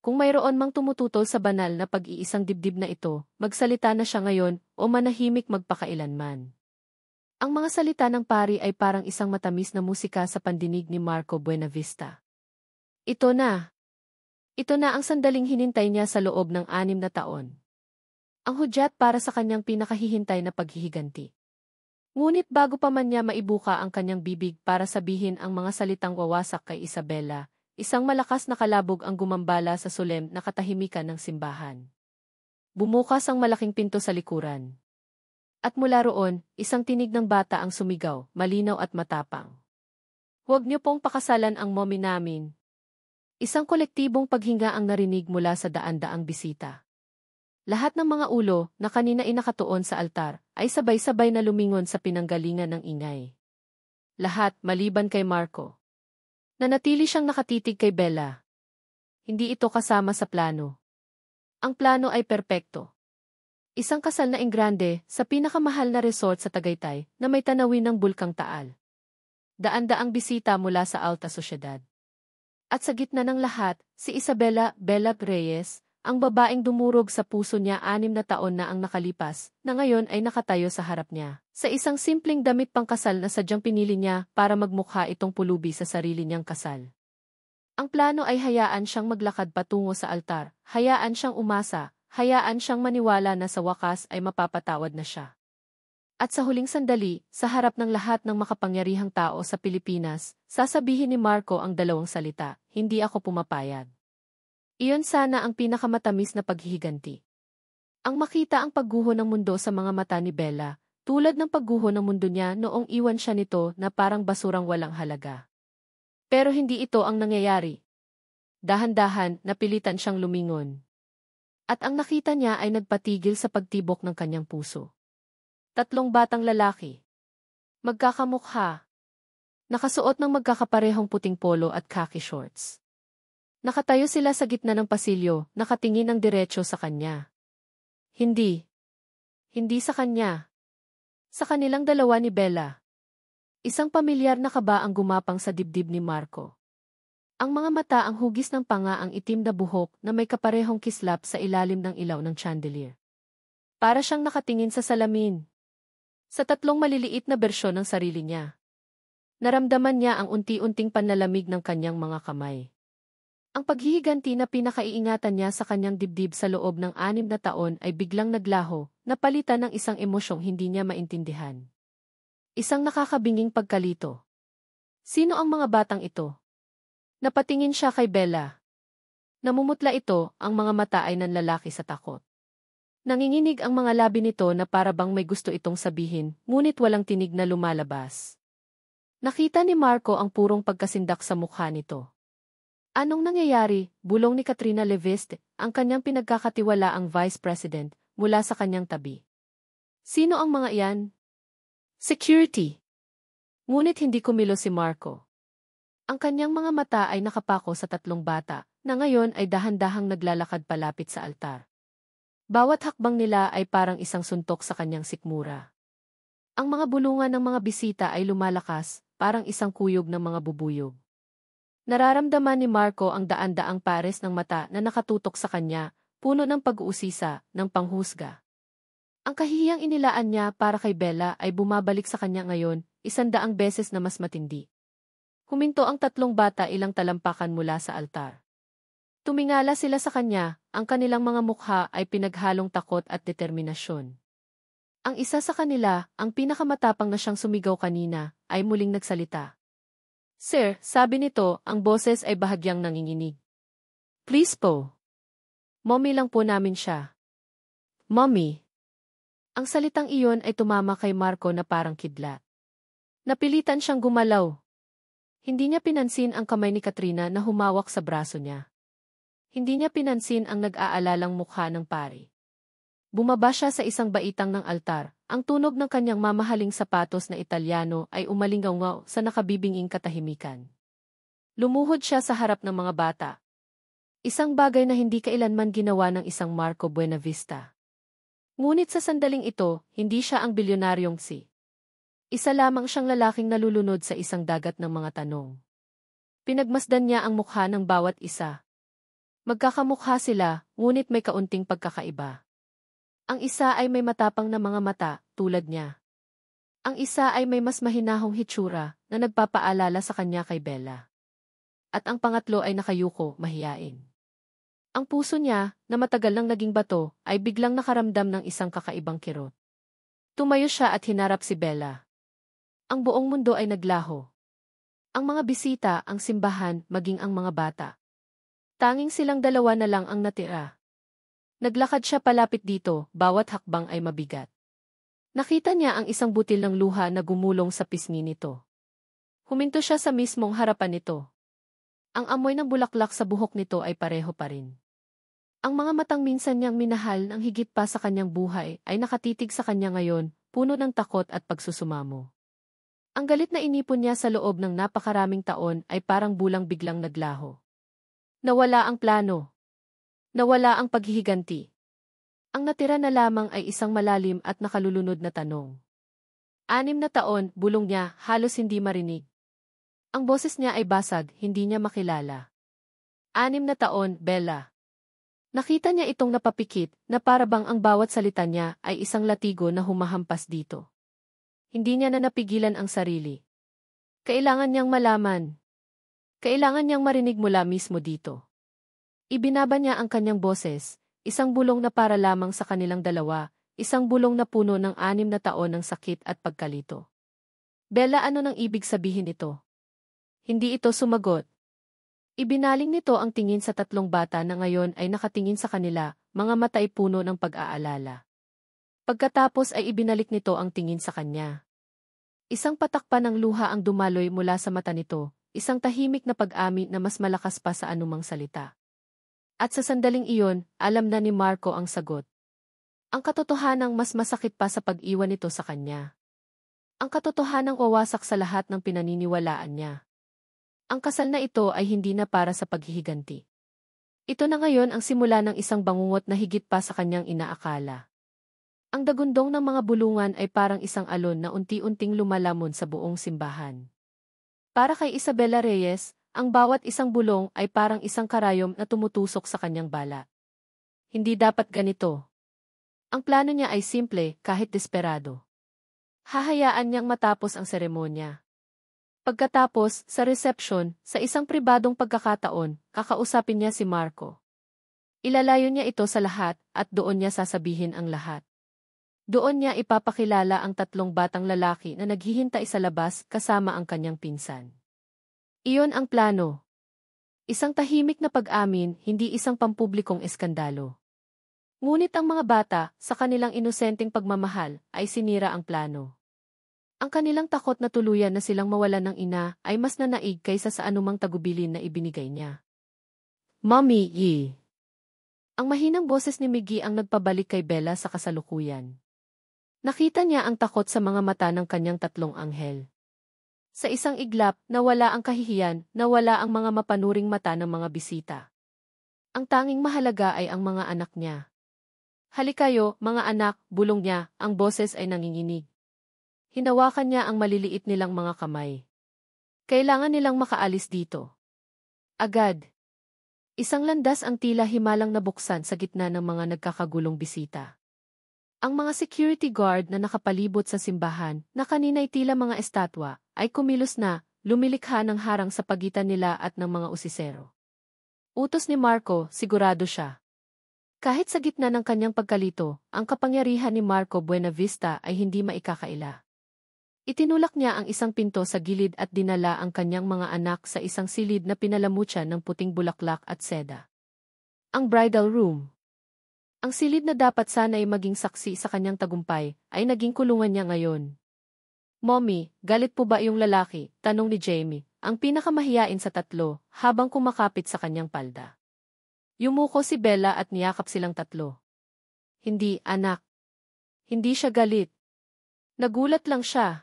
Kung mayroon mang tumututol sa banal na pag-iisang dibdib na ito, magsalita na siya ngayon o manahimik magpakailanman. Ang mga salita ng pari ay parang isang matamis na musika sa pandinig ni Marco Buenavista. Ito na. Ito na ang sandaling hinintay niya sa loob ng 6 na taon. Ang hudyat para sa kanyang pinakahihintay na paghihiganti. Ngunit bago pa man niya maibuka ang kanyang bibig para sabihin ang mga salitang wawasak kay Isabela, isang malakas na kalabog ang gumambala sa solemn na katahimikan ng simbahan. Bumukas ang malaking pinto sa likuran. At mula roon, isang tinig ng bata ang sumigaw, malinaw at matapang. Huwag niyo pong pakasalan ang mommy namin. Isang kolektibong paghinga ang narinig mula sa daan-daang bisita. Lahat ng mga ulo na kanina nakatuon sa altar ay sabay-sabay na lumingon sa pinanggalingan ng ingay. Lahat maliban kay Marco. Nanatili siyang nakatitig kay Bella. Hindi ito kasama sa plano. Ang plano ay perpekto. Isang kasal na enggrande sa pinakamahal na resort sa Tagaytay na may tanawin ng Bulkang Taal. Daan-daang bisita mula sa alta sosyedad. At sa gitna ng lahat, si Isabela Bella Reyes, ang babaeng dumurog sa puso niya 6 na taon na ang nakalipas, na ngayon ay nakatayo sa harap niya. Sa isang simpleng damit pangkasal na sadyang pinili niya para magmukha itong pulubi sa sarili niyang kasal. Ang plano ay hayaan siyang maglakad patungo sa altar, hayaan siyang umasa, hayaan siyang maniwala na sa wakas ay mapapatawad na siya. At sa huling sandali, sa harap ng lahat ng makapangyarihang tao sa Pilipinas, sasabihin ni Marco ang 2 salita, hindi ako pumapayag. Iyon sana ang pinakamatamis na paghihiganti. Ang makita ang pagguho ng mundo sa mga mata ni Bella, tulad ng pagguho ng mundo niya noong iwan siya nito na parang basurang walang halaga. Pero hindi ito ang nangyayari. Dahan-dahan, napilitan siyang lumingon. At ang nakita niya ay nagpatigil sa pagtibok ng kanyang puso. 3 batang lalaki. Magkakamukha. Nakasuot ng magkakaparehong puting polo at khaki shorts. Nakatayo sila sa gitna ng pasilyo, nakatingin ng diretso sa kanya. Hindi. Hindi sa kanya. Sa kanilang dalawa ni Bella. Isang pamilyar na kaba ang gumapang sa dibdib ni Marco. Ang mga mata ang hugis ng panga ang itim na buhok na may kaparehong kislap sa ilalim ng ilaw ng chandelier. Para siyang nakatingin sa salamin. Sa 3 maliliit na bersyon ng sarili niya. Naramdaman niya ang unti-unting panlalamig ng kanyang mga kamay. Ang paghihiganti na pinakaiingatan niya sa kanyang dibdib sa loob ng 6 na taon ay biglang naglaho, napalitan ng isang emosyong hindi niya maintindihan. Isang nakakabinging pagkalito. Sino ang mga batang ito? Napatingin siya kay Bella. Namumutla ito, ang mga mata ay nanlalaki sa takot. Nanginginig ang mga labi nito na para bang may gusto itong sabihin, ngunit walang tinig na lumalabas. Nakita ni Marco ang purong pagkasindak sa mukha nito. Anong nangyayari? Bulong ni Katrina Leviste, ang kanyang pinagkakatiwalaang vice president, mula sa kanyang tabi. Sino ang mga iyan? Security. Ngunit hindi kumilos si Marco. Ang kanyang mga mata ay nakapako sa 3 bata, na ngayon ay dahan-dahang naglalakad palapit sa altar. Bawat hakbang nila ay parang isang suntok sa kanyang sikmura. Ang mga bulungan ng mga bisita ay lumalakas, parang isang kuyog ng mga bubuyog. Nararamdaman ni Marco ang daan-daang pares ng mata na nakatutok sa kanya, puno ng pag-uusisa, ng panghusga. Ang kahihiyang inilaan niya para kay Bella ay bumabalik sa kanya ngayon, 100 beses na mas matindi. Huminto ang 3 bata ilang talampakan mula sa altar. Tumingala sila sa kanya, ang kanilang mga mukha ay pinaghalong takot at determinasyon. Ang isa sa kanila, ang pinakamatapang na siyang sumigaw kanina, ay muling nagsalita. Sir, sabi nito, ang boses ay bahagyang nanginginig. Please po. Mommy lang po namin siya. Mommy. Ang salitang iyon ay tumama kay Marco na parang kidlat. Napilitan siyang gumalaw. Hindi niya pinansin ang kamay ni Katrina na humawak sa braso niya. Hindi niya pinansin ang nag-aalalang mukha ng pari. Bumaba siya sa isang baitang ng altar. Ang tunog ng kanyang mamahaling sapatos na Italyano ay umalingaw sa nakabibinging katahimikan. Lumuhod siya sa harap ng mga bata. Isang bagay na hindi kailanman ginawa ng isang Marco Buenavista. Ngunit sa sandaling ito, hindi siya ang bilyonaryong si. Isa lamang siyang lalaking nalulunod sa isang dagat ng mga tanong. Pinagmasdan niya ang mukha ng bawat isa. Magkakamukha sila, ngunit may kaunting pagkakaiba. Ang isa ay may matapang na mga mata, tulad niya. Ang isa ay may mas mahinahong hitsura, na nagpapaalala sa kanya kay Bella. At ang pangatlo ay nakayuko, mahiyain. Ang puso niya, na matagal nang naging bato, ay biglang nakaramdam ng isang kakaibang kirot. Tumayo siya at hinarap si Bella. Ang buong mundo ay naglaho. Ang mga bisita, ang simbahan, maging ang mga bata. Tanging silang dalawa na lang ang natira. Naglakad siya palapit dito, bawat hakbang ay mabigat. Nakita niya ang isang butil ng luha na gumulong sa pisngi nito. Huminto siya sa mismong harapan nito. Ang amoy ng bulaklak sa buhok nito ay pareho pa rin. Ang mga matang minsan niyang minahal ng higit pa sa kanyang buhay ay nakatitig sa kanya ngayon, puno ng takot at pagsusumamo. Ang galit na inipon niya sa loob ng napakaraming taon ay parang bulang biglang naglaho. Nawala ang plano. Nawala ang paghihiganti. Ang natira na lamang ay isang malalim at nakalulunod na tanong. 6 na taon, bulong niya, halos hindi marinig. Ang boses niya ay basag, hindi niya makilala. 6 na taon, Bella. Nakita niya itong napapikit, na parabang ang bawat salita niya ay isang latigo na humahampas dito. Hindi niya na napigilan ang sarili. Kailangan niyang malaman. Kailangan niyang marinig mula mismo dito. Ibinaba niya ang kanyang boses, isang bulong na para lamang sa kanilang dalawa, isang bulong na puno ng 6 na taon ng sakit at pagkalito. Bella, ano nang ibig sabihin ito? Hindi ito sumagot. Ibinaling nito ang tingin sa 3 bata na ngayon ay nakatingin sa kanila, mga mata ay puno ng pag-aalala. Pagkatapos ay ibinalik nito ang tingin sa kanya. Isang patak pa ng luha ang dumaloy mula sa mata nito, isang tahimik na pag-amin na mas malakas pa sa anumang salita. At sa sandaling iyon, alam na ni Marco ang sagot. Ang katotohanang mas masakit pa sa pag-iwan nito sa kanya. Ang katotohanang wawasak sa lahat ng pinaniniwalaan niya. Ang kasal na ito ay hindi na para sa paghihiganti. Ito na ngayon ang simula ng isang bangungot na higit pa sa kanyang inaakala. Ang dagundong ng mga bulungan ay parang isang alon na unti-unting lumalamon sa buong simbahan. Para kay Isabela Reyes, ang bawat isang bulong ay parang isang karayom na tumutusok sa kanyang balat. Hindi dapat ganito. Ang plano niya ay simple, kahit desperado. Hahayaan niyang matapos ang seremonya. Pagkatapos, sa reception, sa isang pribadong pagkakataon, kakausapin niya si Marco. Ilalayo niya ito sa lahat, at doon niya sasabihin ang lahat. Doon niya ipapakilala ang 3 batang lalaki na naghihintay sa labas kasama ang kanyang pinsan. Iyon ang plano. Isang tahimik na pag-amin, hindi isang pampublikong eskandalo. Ngunit ang mga bata, sa kanilang inosenteng pagmamahal, ay sinira ang plano. Ang kanilang takot na tuluyan na silang mawalan ng ina ay mas nanaig kaysa sa anumang tagubilin na ibinigay niya. Mommy, ye. Ang mahinang boses ni Miggy ang nagpabalik kay Bella sa kasalukuyan. Nakita niya ang takot sa mga mata ng kanyang 3 anghel. Sa isang iglap, nawala ang kahihiyan, nawala ang mga mapanuring mata ng mga bisita. Ang tanging mahalaga ay ang mga anak niya. Halikayo, mga anak, bulong niya, ang boses ay nanginginig. Hinawakan niya ang maliliit nilang mga kamay. Kailangan nilang makaalis dito. Agad. Isang landas ang tila himalang nabuksan sa gitna ng mga nagkakagulong bisita. Ang mga security guard na nakapalibot sa simbahan, na kanina'y tila mga estatwa, ay kumilos na, lumilikha ng harang sa pagitan nila at ng mga usisero. Utos ni Marco, sigurado siya. Kahit sa gitna ng kanyang pagkalito, ang kapangyarihan ni Marco Buenavista ay hindi maikakaila. Itinulak niya ang isang pinto sa gilid at dinala ang kanyang mga anak sa isang silid na pinalamutyan ng puting bulaklak at seda. Ang bridal room. Ang silid na dapat sana ay maging saksi sa kanyang tagumpay, ay naging kulungan niya ngayon. Mommy, galit po ba yung lalaki? Tanong ni Jamie, ang pinakamahiyain sa 3, habang kumakapit sa kanyang palda. Yumuko si Bella at niyakap silang 3. Hindi, anak. Hindi siya galit. Nagulat lang siya.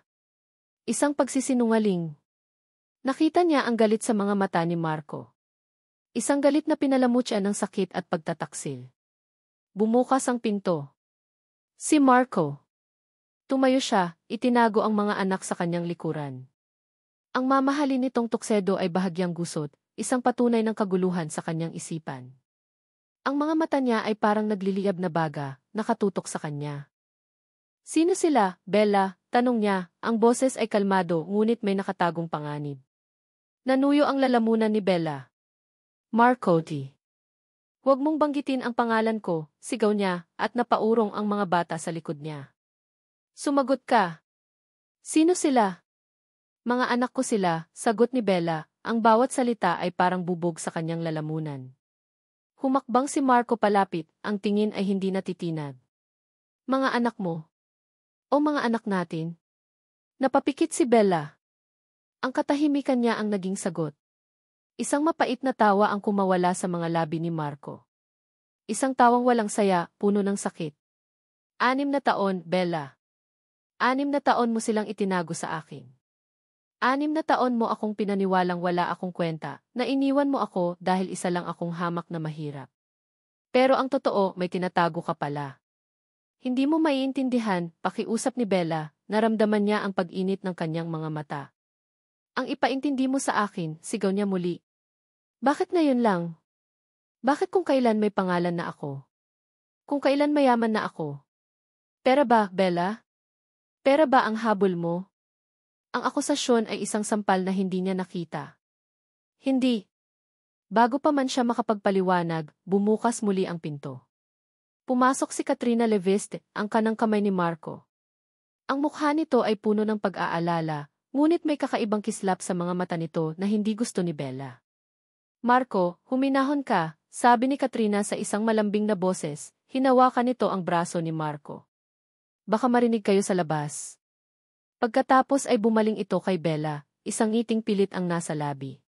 Isang pagsisinungaling. Nakita niya ang galit sa mga mata ni Marco. Isang galit na pinalamutya ng sakit at pagtataksil. Bumukas ang pinto. Si Marco. Tumayo siya, itinago ang mga anak sa kanyang likuran. Ang mamahalin nitong tuksedo ay bahagyang gusot, isang patunay ng kaguluhan sa kanyang isipan. mga mata niya ay parang nagliliyab na baga, nakatutok sa kanya. Sino sila, Bella? Tanong niya, ang boses ay kalmado ngunit may nakatagong panganib. Nanuyo ang lalamunan ni Bella. Marco T. Huwag mong banggitin ang pangalan ko, sigaw niya, at napaurong ang mga bata sa likod niya. Sumagot ka. Sino sila? Mga anak ko sila, sagot ni Bella, ang bawat salita ay parang bubog sa kanyang lalamunan. Humakbang si Marco palapit, ang tingin ay hindi natitinag. Mga anak mo? O mga anak natin? Napapikit si Bella. Ang katahimikan niya ang naging sagot. Isang mapait na tawa ang kumawala sa mga labi ni Marco. Isang tawang walang saya, puno ng sakit. 6 na taon, Bella. 6 na taon mo silang itinago sa akin. 6 na taon mo akong pinaniwalang wala akong kwenta, na iniwan mo ako dahil isa lang akong hamak na mahirap. Pero ang totoo, may tinatago ka pala. Hindi mo maiintindihan, pakiusap ni Bella, naramdaman niya ang pag-init ng kanyang mga mata. Ang ipaintindi mo sa akin, sigaw niya muli. Bakit ngayon lang? Bakit kung kailan may pangalan na ako? Kung kailan mayaman na ako? Pera ba, Bella? Pera ba ang habol mo? Ang akusasyon ay isang sampal na hindi niya nakita. Hindi. Bago pa man siya makapagpaliwanag, bumukas muli ang pinto. Pumasok si Katrina Leviste, ang kanang kamay ni Marco. Ang mukha nito ay puno ng pag-aalala, ngunit may kakaibang kislap sa mga mata nito na hindi gusto ni Bella. Marco, huminahon ka, sabi ni Katrina sa isang malambing na boses, hinawakan nito ang braso ni Marco. Baka marinig kayo sa labas. Pagkatapos ay bumaling ito kay Bella, isang ngiting pilit ang nasa labi.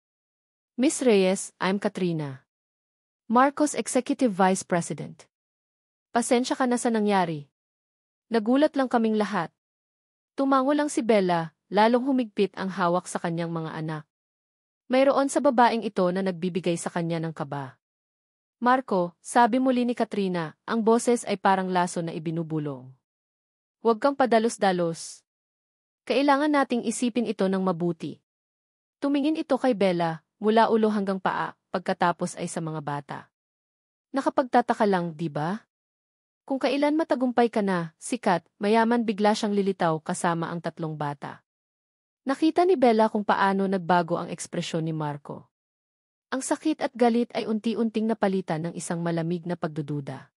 Miss Reyes, I'm Katrina. Marco's Executive Vice President. Pasensya ka na sa nangyari. Nagulat lang kaming lahat. Tumango lang si Bella, lalong humigpit ang hawak sa kanyang mga anak. Mayroon sa babaeng ito na nagbibigay sa kanya ng kaba. Marco, sabi muli ni Katrina, ang boses ay parang laso na ibinubulong. Huwag kang padalos-dalos. Kailangan nating isipin ito ng mabuti. Tumingin ito kay Bella, mula ulo hanggang paa, pagkatapos ay sa mga bata. Nakapagtataka lang, di ba? Kung kailan matagumpay ka na, sikat, mayaman bigla siyang lilitaw kasama ang 3 bata. Nakita ni Bella kung paano nagbago ang ekspresyon ni Marco. Ang sakit at galit ay unti-unting napalitan ng isang malamig na pagdududa.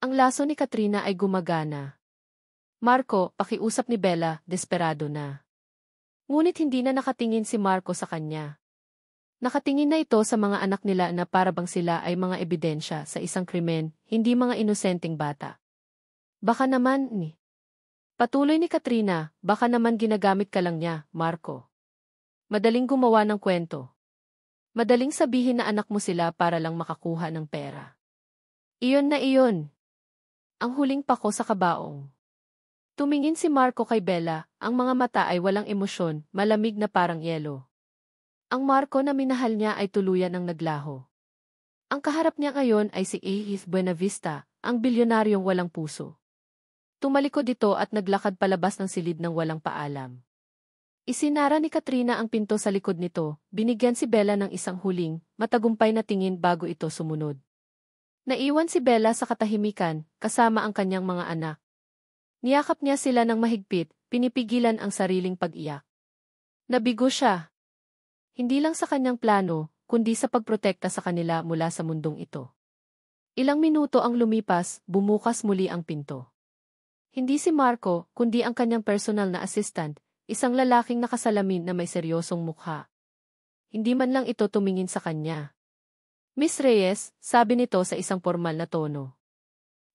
Ang laso ni Katrina ay gumagana. Marco, pakiusap ni Bella, desperado na. Ngunit hindi na nakatingin si Marco sa kanya. Nakatingin na ito sa mga anak nila na parabang sila ay mga ebidensya sa isang krimen, hindi mga inosenteng bata. Baka naman ni. Patuloy ni Katrina, baka naman ginagamit ka lang niya, Marco. Madaling gumawa ng kwento. Madaling sabihin na anak mo sila para lang makakuha ng pera. Iyon na iyon. Ang huling pako sa kabaong. Tumingin si Marco kay Bella, ang mga mata ay walang emosyon, malamig na parang yelo. Ang Marco na minahal niya ay tuluyan ang naglaho. Ang kaharap niya ngayon ay si Ace Buenavista, ang bilyonaryong walang puso. Tumalikod ito at naglakad palabas ng silid ng walang paalam. Isinara ni Katrina ang pinto sa likod nito, binigyan si Bella ng isang huling, matagumpay na tingin bago ito sumunod. Naiwan si Bella sa katahimikan, kasama ang kanyang mga anak. Niyakap niya sila ng mahigpit, pinipigilan ang sariling pag-iyak. Nabigo siya. Hindi lang sa kanyang plano, kundi sa pagprotekta sa kanila mula sa mundong ito. Ilang minuto ang lumipas, bumukas muli ang pinto. Hindi si Marco, kundi ang kanyang personal na assistant, isang lalaking nakasalamin na may seryosong mukha. Hindi man lang ito tumingin sa kanya. Miss Reyes, sabi nito sa isang formal na tono.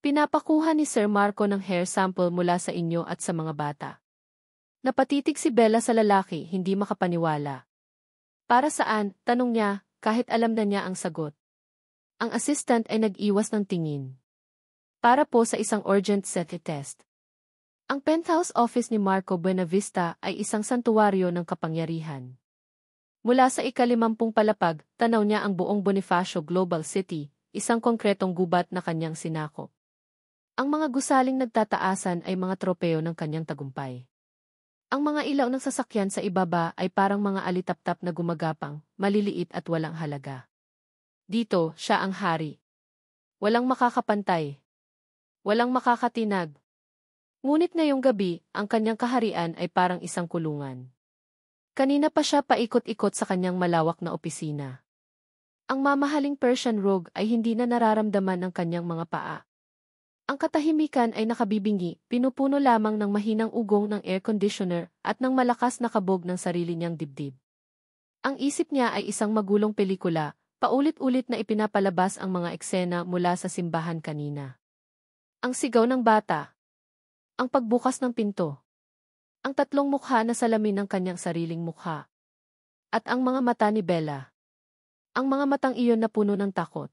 Pinapakuha ni Sir Marco ng hair sample mula sa inyo at sa mga bata. Napatitig si Bella sa lalaki, hindi makapaniwala. Para saan? Tanong niya, kahit alam na niya ang sagot. Ang assistant ay nag-iwas ng tingin. Para po sa isang urgent SETI test. Ang penthouse office ni Marco Buenavista ay isang santuwaryo ng kapangyarihan. Mula sa ika-50 palapag, tanaw niya ang buong Bonifacio Global City, isang konkretong gubat na kanyang sinakop. Ang mga gusaling nagtataasan ay mga tropeo ng kanyang tagumpay. Ang mga ilaw ng sasakyan sa ibaba ay parang mga alitaptap na gumagapang, maliliit at walang halaga. Dito, siya ang hari. Walang makakapantay. Walang makakatinag. Ngunit ngayong gabi, ang kanyang kaharian ay parang isang kulungan. Kanina pa siya paikot-ikot sa kanyang malawak na opisina. Ang mamahaling Persian Rogue ay hindi na nararamdaman ng kanyang mga paa. Ang katahimikan ay nakabibingi, pinupuno lamang ng mahinang ugong ng air conditioner at ng malakas na kabog ng sarili niyang dibdib. Ang isip niya ay isang magulong pelikula, paulit-ulit na ipinapalabas ang mga eksena mula sa simbahan kanina. Ang sigaw ng bata. Ang pagbukas ng pinto. Ang tatlong mukha na salamin ng kanyang sariling mukha. At ang mga mata ni Bella. Ang mga matang iyon na puno ng takot.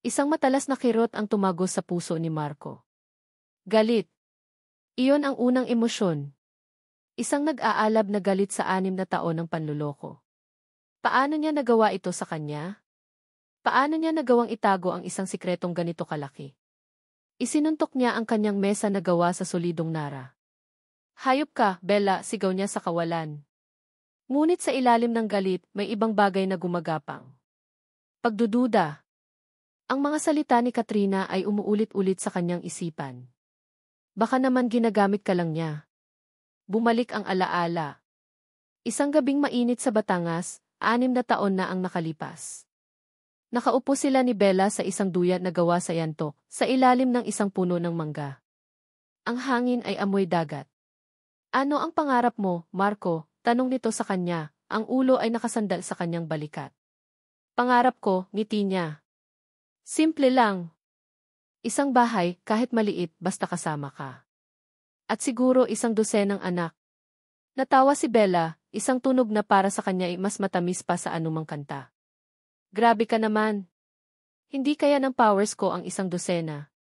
Isang matalas na kirot ang tumagos sa puso ni Marco. Galit. Iyon ang unang emosyon. Isang nag-aalab na galit sa 6 na taon ng panluloko. Paano niya nagawa ito sa kanya? Paano niya nagawang itago ang isang sikretong ganito kalaki? Isinuntok niya ang kanyang mesa na gawa sa solidong nara. Hayop ka, Bella, sigaw niya sa kawalan. Ngunit sa ilalim ng galit, may ibang bagay na gumagapang. Pagdududa. Ang mga salita ni Katrina ay umuulit-ulit sa kanyang isipan. Baka naman ginagamit ka lang niya. Bumalik ang alaala. Isang gabing mainit sa Batangas, 6 na taon na ang nakalipas. Nakaupo sila ni Bella sa isang duya na gawa sa yanto, sa ilalim ng isang puno ng mangga. Ang hangin ay amoy dagat. Ano ang pangarap mo, Marco? Tanong nito sa kanya, ang ulo ay nakasandal sa kanyang balikat. Pangarap ko, ngiti niya. Simple lang. Isang bahay, kahit maliit, basta kasama ka. At siguro isang dosenang anak. Natawa si Bella, isang tunog na para sa kanya ay mas matamis pa sa anumang kanta. Grabe ka naman. Hindi kaya ng powers ko ang isang dosena.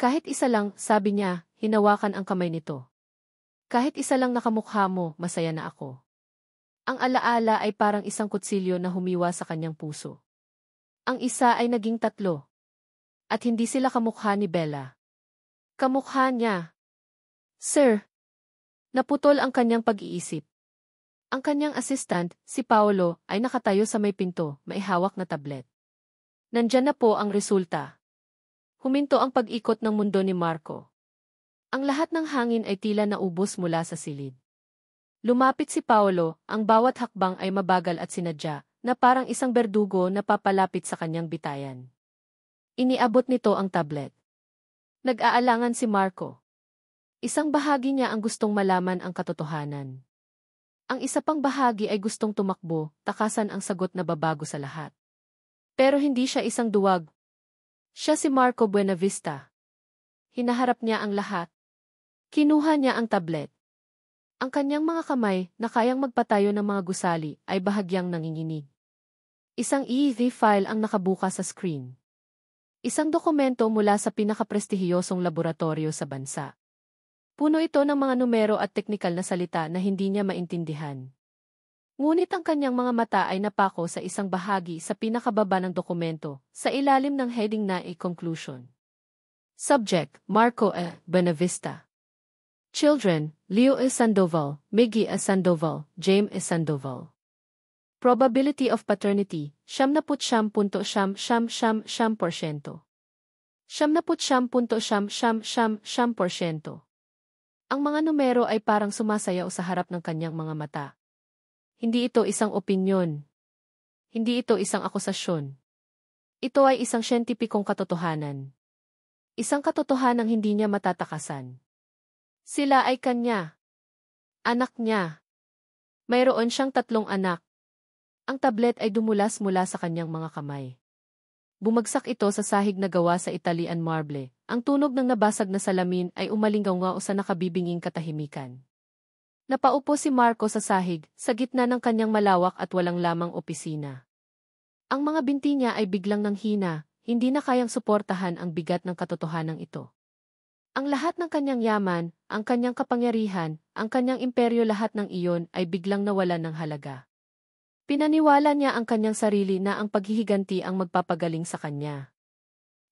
Kahit isa lang, sabi niya, hinawakan ang kamay nito. Kahit isa lang nakamukha mo, masaya na ako. Ang alaala ay parang isang kutsilyo na humiwa sa kanyang puso. Ang isa ay naging 3. At hindi sila kamukha ni Bella. Kamukha niya. Sir. Naputol ang kanyang pag-iisip. Ang kanyang assistant, si Paolo, ay nakatayo sa may pinto, may hawak na tablet. Nandyan na po ang resulta. Huminto ang pag-ikot ng mundo ni Marco. Ang lahat ng hangin ay tila naubos mula sa silid. Lumapit si Paolo, ang bawat hakbang ay mabagal at sinadya, na parang isang berdugo na papalapit sa kanyang bitayan. Iniabot nito ang tablet. Nag-aalangan si Marco. Isang bahagi niya ang gustong malaman ang katotohanan. Ang isa pang bahagi ay gustong tumakbo, takasan ang sagot na babago sa lahat. Pero hindi siya isang duwag. Siya si Marco Buenavista. Hinaharap niya ang lahat. Kinuha niya ang tablet. Ang kanyang mga kamay, na kayang magpatayo ng mga gusali, ay bahagyang nanginginig. Isang EV file ang nakabukas sa screen. Isang dokumento mula sa pinakaprestihiyosong laboratorio sa bansa. Puno ito ng mga numero at teknikal na salita na hindi niya maintindihan. Ngunit ang kanyang mga mata ay napako sa isang bahagi sa pinakababa ng dokumento, sa ilalim ng heading na conclusion. Subject, Marco E. Buenavista. Children, Leo E. Sandoval, Miggy E. Sandoval, James E. Sandoval. Probability of paternity, 79.9%. 79.9%. Ang mga numero ay parang sumasayaw sa harap ng kanyang mga mata. Hindi ito isang opinyon. Hindi ito isang akusasyon. Ito ay isang siyentipikong katotohanan. Isang katotohanang hindi niya matatakasan. Sila ay kanya. Anak niya. Mayroon siyang 3 anak. Ang tablet ay dumulas mula sa kanyang mga kamay. Bumagsak ito sa sahig na gawa sa Italian marble. Ang tunog ng nabasag na salamin ay umalinggaw sa nakabibinging katahimikan. Napaupo si Marco sa sahig, sa gitna ng kanyang malawak at walang lamang opisina. Ang mga binti niya ay biglang nanghina, hindi na kayang suportahan ang bigat ng katotohanan ito. Ang lahat ng kanyang yaman, ang kanyang kapangyarihan, ang kanyang imperyo, lahat ng iyon ay biglang nawalan ng halaga. Pinaniwala niya ang kanyang sarili na ang paghihiganti ang magpapagaling sa kanya.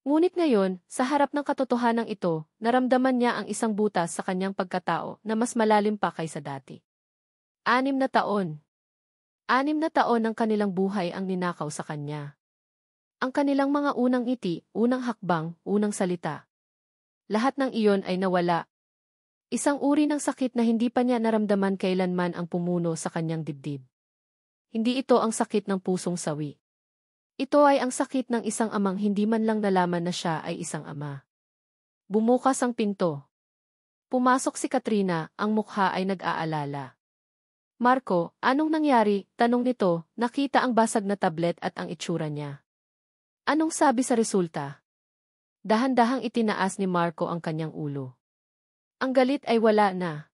Ngunit ngayon, sa harap ng katotohanan ito, naramdaman niya ang isang butas sa kanyang pagkatao na mas malalim pa kaysa dati. 6 na taon. 6 na taon ng kanilang buhay ang ninakaw sa kanya. Ang kanilang mga unang ngiti, unang hakbang, unang salita. Lahat ng iyon ay nawala. Isang uri ng sakit na hindi pa niya naramdaman kailanman ang pumuno sa kanyang dibdib. Hindi ito ang sakit ng pusong sawi. Ito ay ang sakit ng isang amang hindi man lang nalaman na siya ay isang ama. Bumukas ang pinto. Pumasok si Katrina, ang mukha ay nag-aalala. Marco, anong nangyari? Tanong nito, nakita ang basag na tablet at ang itsura niya. Anong sabi sa resulta? Dahan-dahang itinaas ni Marco ang kanyang ulo. Ang galit ay wala na.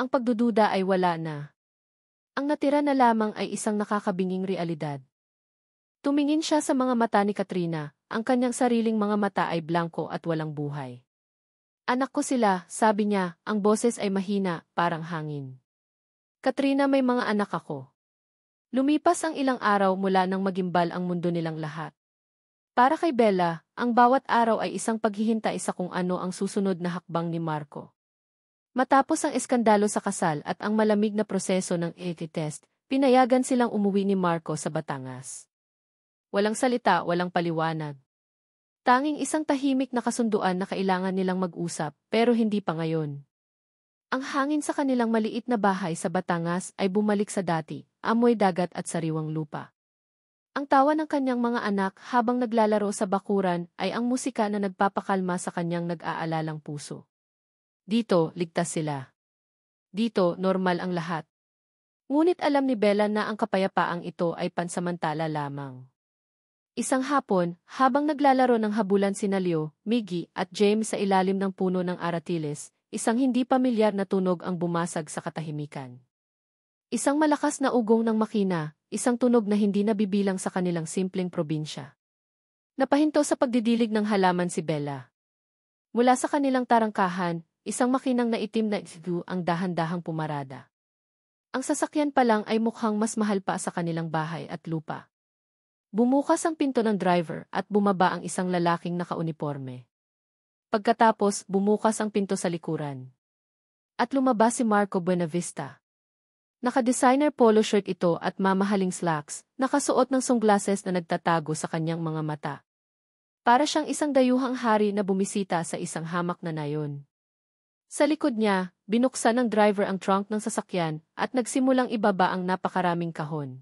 Ang pagdududa ay wala na. Ang natira na lamang ay isang nakakabinging realidad. Tumingin siya sa mga mata ni Katrina, ang kanyang sariling mga mata ay blanko at walang buhay. Anak ko sila, sabi niya, ang boses ay mahina, parang hangin. Katrina, may mga anak ako. Lumipas ang ilang araw mula nang magimbal ang mundo nilang lahat. Para kay Bella, ang bawat araw ay isang paghihintay sa kung ano ang susunod na hakbang ni Marco. Matapos ang eskandalo sa kasal at ang malamig na proseso ng ET test, pinayagan silang umuwi ni Marco sa Batangas. Walang salita, walang paliwanag. Tanging isang tahimik na kasunduan na kailangan nilang mag-usap, pero hindi pa ngayon. Ang hangin sa kanilang maliit na bahay sa Batangas ay bumalik sa dati, amoy dagat at sariwang lupa. Ang tawa ng kanyang mga anak habang naglalaro sa bakuran ay ang musika na nagpapakalma sa kanyang nag-aalalang puso. Dito, ligtas sila. Dito, normal ang lahat. Ngunit alam ni Bella na ang kapayapaang ito ay pansamantala lamang. Isang hapon, habang naglalaro ng habulan sina Leo, Miggy at James sa ilalim ng puno ng aratiles, isang hindi pamilyar na tunog ang bumasag sa katahimikan. Isang malakas na ugong ng makina, isang tunog na hindi nabibilang sa kanilang simpleng probinsya. Napahinto sa pagdidilig ng halaman si Bella. Mula sa kanilang tarangkahan, isang makinang na itim na SUV ang dahan-dahang pumarada. Ang sasakyan pa lang ay mukhang mas mahal pa sa kanilang bahay at lupa. Bumukas ang pinto ng driver at bumaba ang isang lalaking nakauniporme. Pagkatapos, bumukas ang pinto sa likuran. At lumabas si Marco Buenavista. Naka-designer polo shirt ito at mamahaling slacks, nakasuot ng sunglasses na nagtatago sa kanyang mga mata. Para siyang isang dayuhang hari na bumisita sa isang hamak na nayon. Sa likod niya, binuksan ng driver ang trunk ng sasakyan at nagsimulang ibaba ang napakaraming kahon.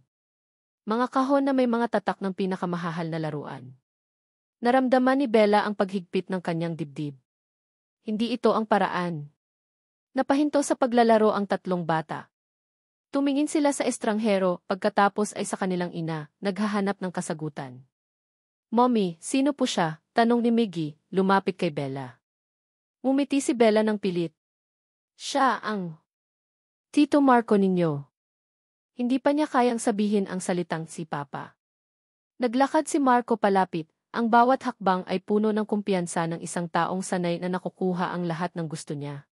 Mga kahon na may mga tatak ng pinakamahahal na laruan. Naramdaman ni Bella ang paghigpit ng kanyang dibdib. Hindi ito ang paraan. Napahinto sa paglalaro ang tatlong bata. Tumingin sila sa estranghero, pagkatapos ay sa kanilang ina, naghahanap ng kasagutan. Mommy, sino po siya? Tanong ni Miggy, lumapit kay Bella. Ngumiti si Bella ng pilit. Siya ang Tito Marco ninyo. Hindi pa niya kayang sabihin ang salitang si Papa. Naglakad si Marco palapit, ang bawat hakbang ay puno ng kumpiyansa ng isang taong sanay na nakukuha ang lahat ng gusto niya.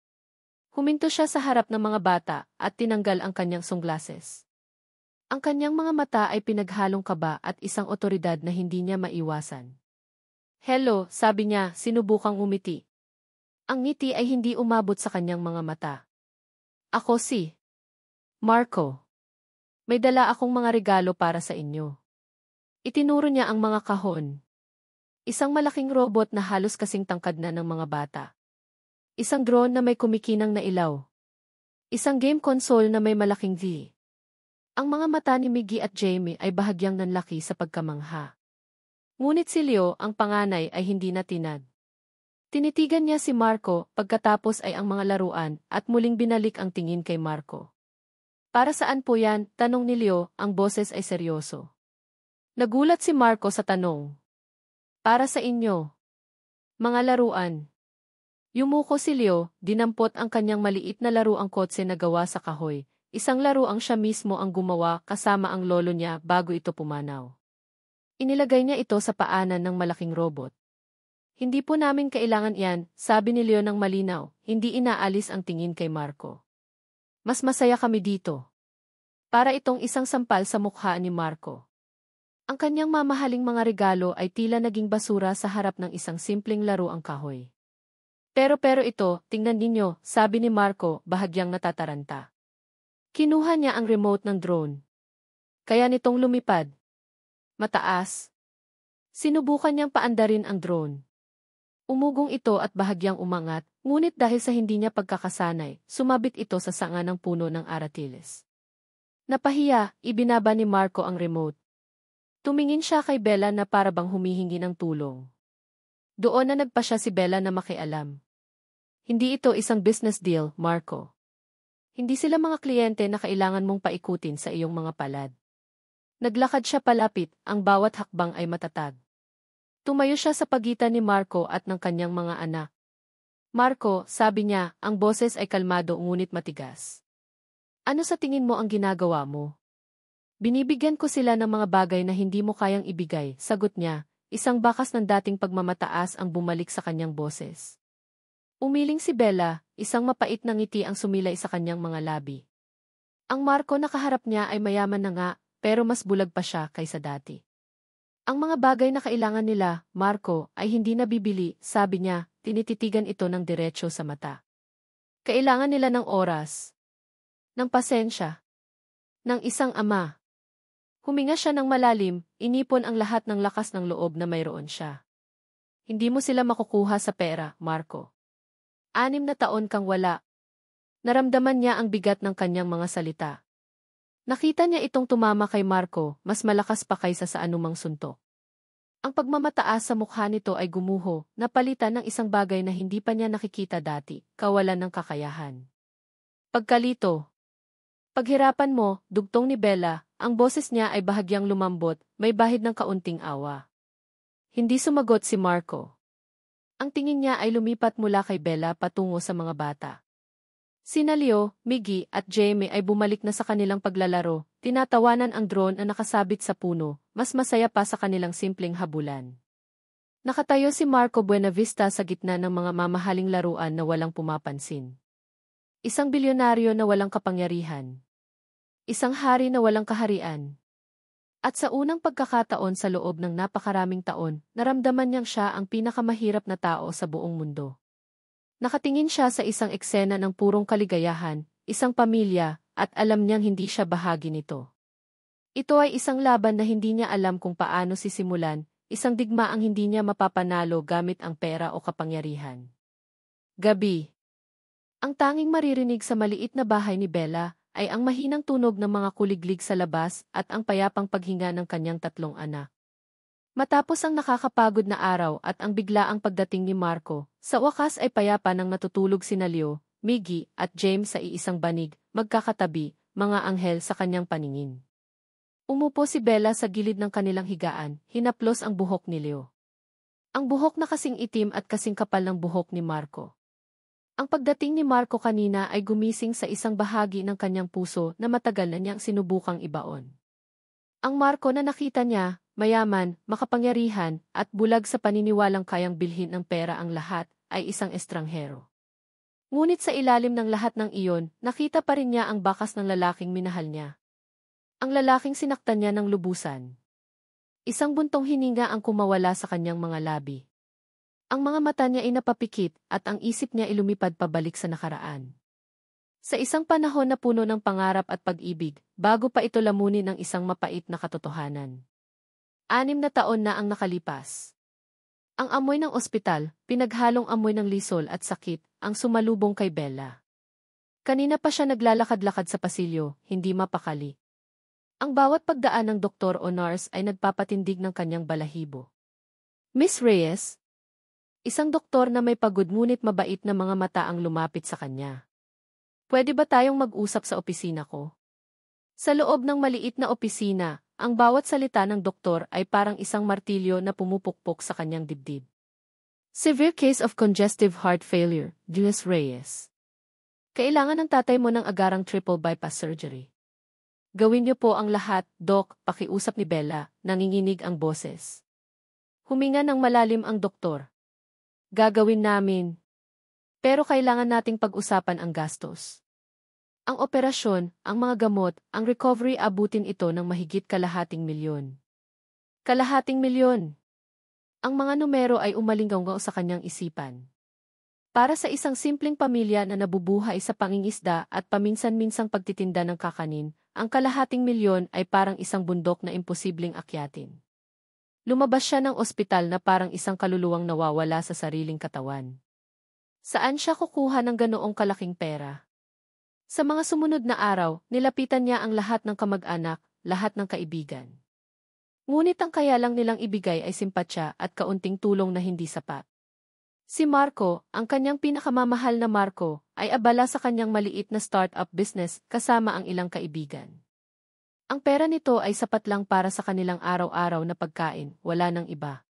Huminto siya sa harap ng mga bata at tinanggal ang kanyang sunglasses. Ang kanyang mga mata ay pinaghalong kaba at isang otoridad na hindi niya maiwasan. Hello, sabi niya, sinubukang umiti. Ang ngiti ay hindi umabot sa kanyang mga mata. Ako si Marco. May dala akong mga regalo para sa inyo. Itinuro niya ang mga kahon. Isang malaking robot na halos kasing tangkad na ng mga bata. Isang drone na may kumikinang na ilaw. Isang game console na may malaking V. Ang mga mata ni Miggy at Jamie ay bahagyang nanlaki sa pagkamangha. Ngunit si Leo, ang panganay, ay hindi natinag. Tinitigan niya si Marco, pagkatapos ay ang mga laruan, at muling binalik ang tingin kay Marco. Para saan po yan? Tanong ni Leo, ang boses ay seryoso. Nagulat si Marco sa tanong. Para sa inyo. Mga laruan. Yumuko si Leo, dinampot ang kanyang maliit na laruang kotse na gawa sa kahoy. Isang laruang siya mismo ang gumawa kasama ang lolo niya bago ito pumanaw. Inilagay niya ito sa paanan ng malaking robot. Hindi po namin kailangan yan, sabi ni Leo ng malinaw, hindi inaalis ang tingin kay Marco. Mas masaya kami dito. Para itong isang sampal sa mukha ni Marco. Ang kanyang mamahaling mga regalo ay tila naging basura sa harap ng isang simpleng laruang kahoy. Pero ito, tingnan ninyo, sabi ni Marco, bahagyang natataranta. Kinuha niya ang remote ng drone. Kaya nitong lumipad. Mataas. Sinubukan niyang paandarin ang drone. Umugong ito at bahagyang umangat, ngunit dahil sa hindi niya pagkakasanay, sumabit ito sa sanga ng puno ng aratiles. Napahiya, ibinaba ni Marco ang remote. Tumingin siya kay Bella na para bang humihingi ng tulong. Doon na nagpa siya si Bella na makialam. Hindi ito isang business deal, Marco. Hindi sila mga kliyente na kailangan mong paikutin sa iyong mga palad. Naglakad siya palapit, ang bawat hakbang ay matatag. Tumayo siya sa pagitan ni Marco at ng kanyang mga anak. Marco, sabi niya, ang boses ay kalmado ngunit matigas. Ano sa tingin mo ang ginagawa mo? Binibigyan ko sila ng mga bagay na hindi mo kayang ibigay, sagot niya, isang bakas ng dating pagmamataas ang bumalik sa kanyang boses. Umiling si Bella, isang mapait na ngiti ang sumilay sa kanyang mga labi. Ang Marco na kaharap niya ay mayaman na nga, pero mas bulag pa siya kaysa dati. Ang mga bagay na kailangan nila, Marco, ay hindi nabibili, sabi niya, tinititigan ito ng diretso sa mata. Kailangan nila ng oras, ng pasensya, ng isang ama. Huminga siya ng malalim, inipon ang lahat ng lakas ng loob na mayroon siya. Hindi mo sila makukuha sa pera, Marco. 6 na taon kang wala. Naramdaman niya ang bigat ng kanyang mga salita. Nakita niya itong tumama kay Marco, mas malakas pa kaysa sa anumang suntok. Ang pagmamataas sa mukha nito ay gumuho, napalitan ng isang bagay na hindi pa niya nakikita dati, kawalan ng kakayahan. Pagkalito. Paghirapan mo, dugtong ni Bella, ang boses niya ay bahagyang lumambot, may bahid ng kaunting awa. Hindi sumagot si Marco. Ang tingin niya ay lumipat mula kay Bella patungo sa mga bata. Sina Leo, Miggy at Jamie ay bumalik na sa kanilang paglalaro, tinatawanan ang drone na nakasabit sa puno, mas masaya pa sa kanilang simpleng habulan. Nakatayo si Marco Buenavista sa gitna ng mga mamahaling laruan na walang pumapansin. Isang bilyonaryo na walang kapangyarihan. Isang hari na walang kaharian. At sa unang pagkakataon sa loob ng napakaraming taon, naramdaman niyang siya ang pinakamahirap na tao sa buong mundo. Nakatingin siya sa isang eksena ng purong kaligayahan, isang pamilya, at alam niyang hindi siya bahagi nito. Ito ay isang laban na hindi niya alam kung paano sisimulan, isang digmaang hindi niya mapapanalo gamit ang pera o kapangyarihan. Gabi. Ang tanging maririnig sa maliit na bahay ni Bella ay ang mahinang tunog ng mga kuliglig sa labas at ang payapang paghinga ng kanyang 3 anak. Matapos ang nakakapagod na araw at ang biglaang pagdating ni Marco, sa wakas ay payapa nang natutulog sina Leo, Miggy at James sa iisang banig, magkakatabi, mga anghel sa kanyang paningin. Umupo si Bella sa gilid ng kanilang higaan, hinaplos ang buhok ni Leo. Ang buhok na kasing itim at kasing kapal ng buhok ni Marco. Ang pagdating ni Marco kanina ay gumising sa isang bahagi ng kanyang puso na matagal na niyang sinubukang ibaon. Ang Marco na nakita niya, mayaman, makapangyarihan, at bulag sa paniniwalang kayang bilhin ng pera ang lahat, ay isang estranghero. Ngunit sa ilalim ng lahat ng iyon, nakita pa rin niya ang bakas ng lalaking minahal niya. Ang lalaking sinaktan niya ng lubusan. Isang buntong hininga ang kumawala sa kanyang mga labi. Ang mga mata niya ay napapikit at ang isip niya ay lumipad pabalik sa nakaraan. Sa isang panahon na puno ng pangarap at pag-ibig, bago pa ito lamunin ng isang mapait na katotohanan. 6 na taon na ang nakalipas. Ang amoy ng ospital, pinaghalong amoy ng lisol at sakit, ang sumalubong kay Bella. Kanina pa siya naglalakad-lakad sa pasilyo, hindi mapakali. Ang bawat pagdaan ng doktor o nurse ay nagpapatindig ng kanyang balahibo. Miss Reyes? Isang doktor na may pagod ngunit mabait na mga mata ang lumapit sa kanya. Pwede ba tayong mag-usap sa opisina ko? Sa loob ng maliit na opisina, ang bawat salita ng doktor ay parang isang martilyo na pumupukpok sa kanyang dibdib. Severe case of congestive heart failure, Miss Reyes. Kailangan ng tatay mo ng agarang triple bypass surgery. Gawin niyo po ang lahat, Doc, pakiusap ni Bella, nanginginig ang boses. Huminga ng malalim ang doktor. Gagawin namin. Pero kailangan nating pag-usapan ang gastos. Ang operasyon, ang mga gamot, ang recovery abutin ito ng mahigit ₱250,000. ₱250,000. Ang mga numero ay umalinggaw sa kanyang isipan. Para sa isang simpleng pamilya na nabubuhay sa pangingisda at paminsan-minsang pagtitinda ng kakanin, ang ₱250,000 ay parang isang bundok na imposibleng akyatin. Lumabas siya ng ospital na parang isang kaluluwang nawawala sa sariling katawan. Saan siya kukuha ng ganoong kalaking pera? Sa mga sumunod na araw, nilapitan niya ang lahat ng kamag-anak, lahat ng kaibigan. Ngunit ang kaya lang nilang ibigay ay simpatya at kaunting tulong na hindi sapat. Si Marco, ang kanyang pinakamamahal na Marco, ay abala sa kanyang maliit na startup business kasama ang ilang kaibigan. Ang pera nito ay sapat lang para sa kanilang araw-araw na pagkain, wala nang iba.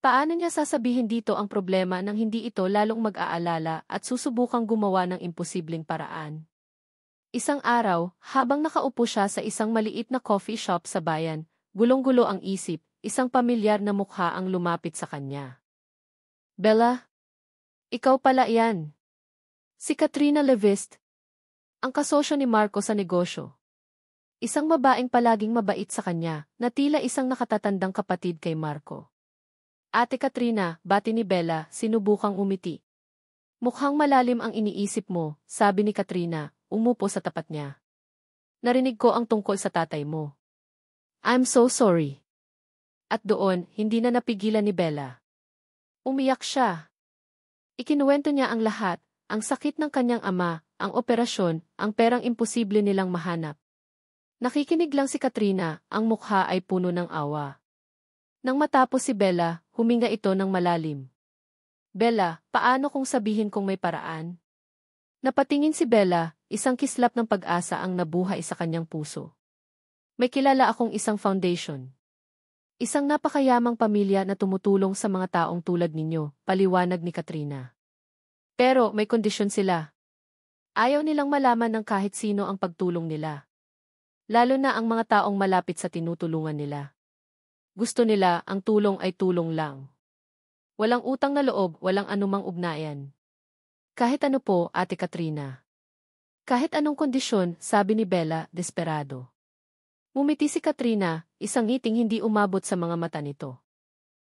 Paano niya sasabihin dito ang problema nang hindi ito lalong mag-aalala at susubukang gumawa ng imposibleng paraan? Isang araw, habang nakaupo siya sa isang maliit na coffee shop sa bayan, gulong-gulo ang isip, isang pamilyar na mukha ang lumapit sa kanya. Bella? Ikaw pala yan. Si Katrina Levist. Ang kasosyo ni Marco sa negosyo. Isang babaeng palaging mabait sa kanya, na tila isang nakatatandang kapatid kay Marco. Ate Katrina, bati ni Bella, sinubukang umiti. Mukhang malalim ang iniisip mo, sabi ni Katrina, umupo sa tapat niya. Narinig ko ang tungkol sa tatay mo. I'm so sorry. At doon, hindi na napigilan ni Bella. Umiyak siya. Ikinuwento niya ang lahat, ang sakit ng kanyang ama, ang operasyon, ang perang imposible nilang mahanap. Nakikinig lang si Katrina, ang mukha ay puno ng awa. Nang matapos si Bella, huminga ito ng malalim. Bella, paano kung sabihin kong may paraan? Napatingin si Bella, isang kislap ng pag-asa ang nabuhay sa kanyang puso. May kilala akong isang foundation. Isang napakayamang pamilya na tumutulong sa mga taong tulad ninyo, paliwanag ni Katrina. Pero may kondisyon sila. Ayaw nilang malaman ng kahit sino ang pagtulong nila. Lalo na ang mga taong malapit sa tinutulungan nila. Gusto nila ang tulong ay tulong lang. Walang utang na loob, walang anumang ugnayan. Kahit ano po, Ate Katrina. Kahit anong kondisyon, sabi ni Bella, desperado. Ngumiti si Katrina, isang ngiting hindi umabot sa mga mata nito.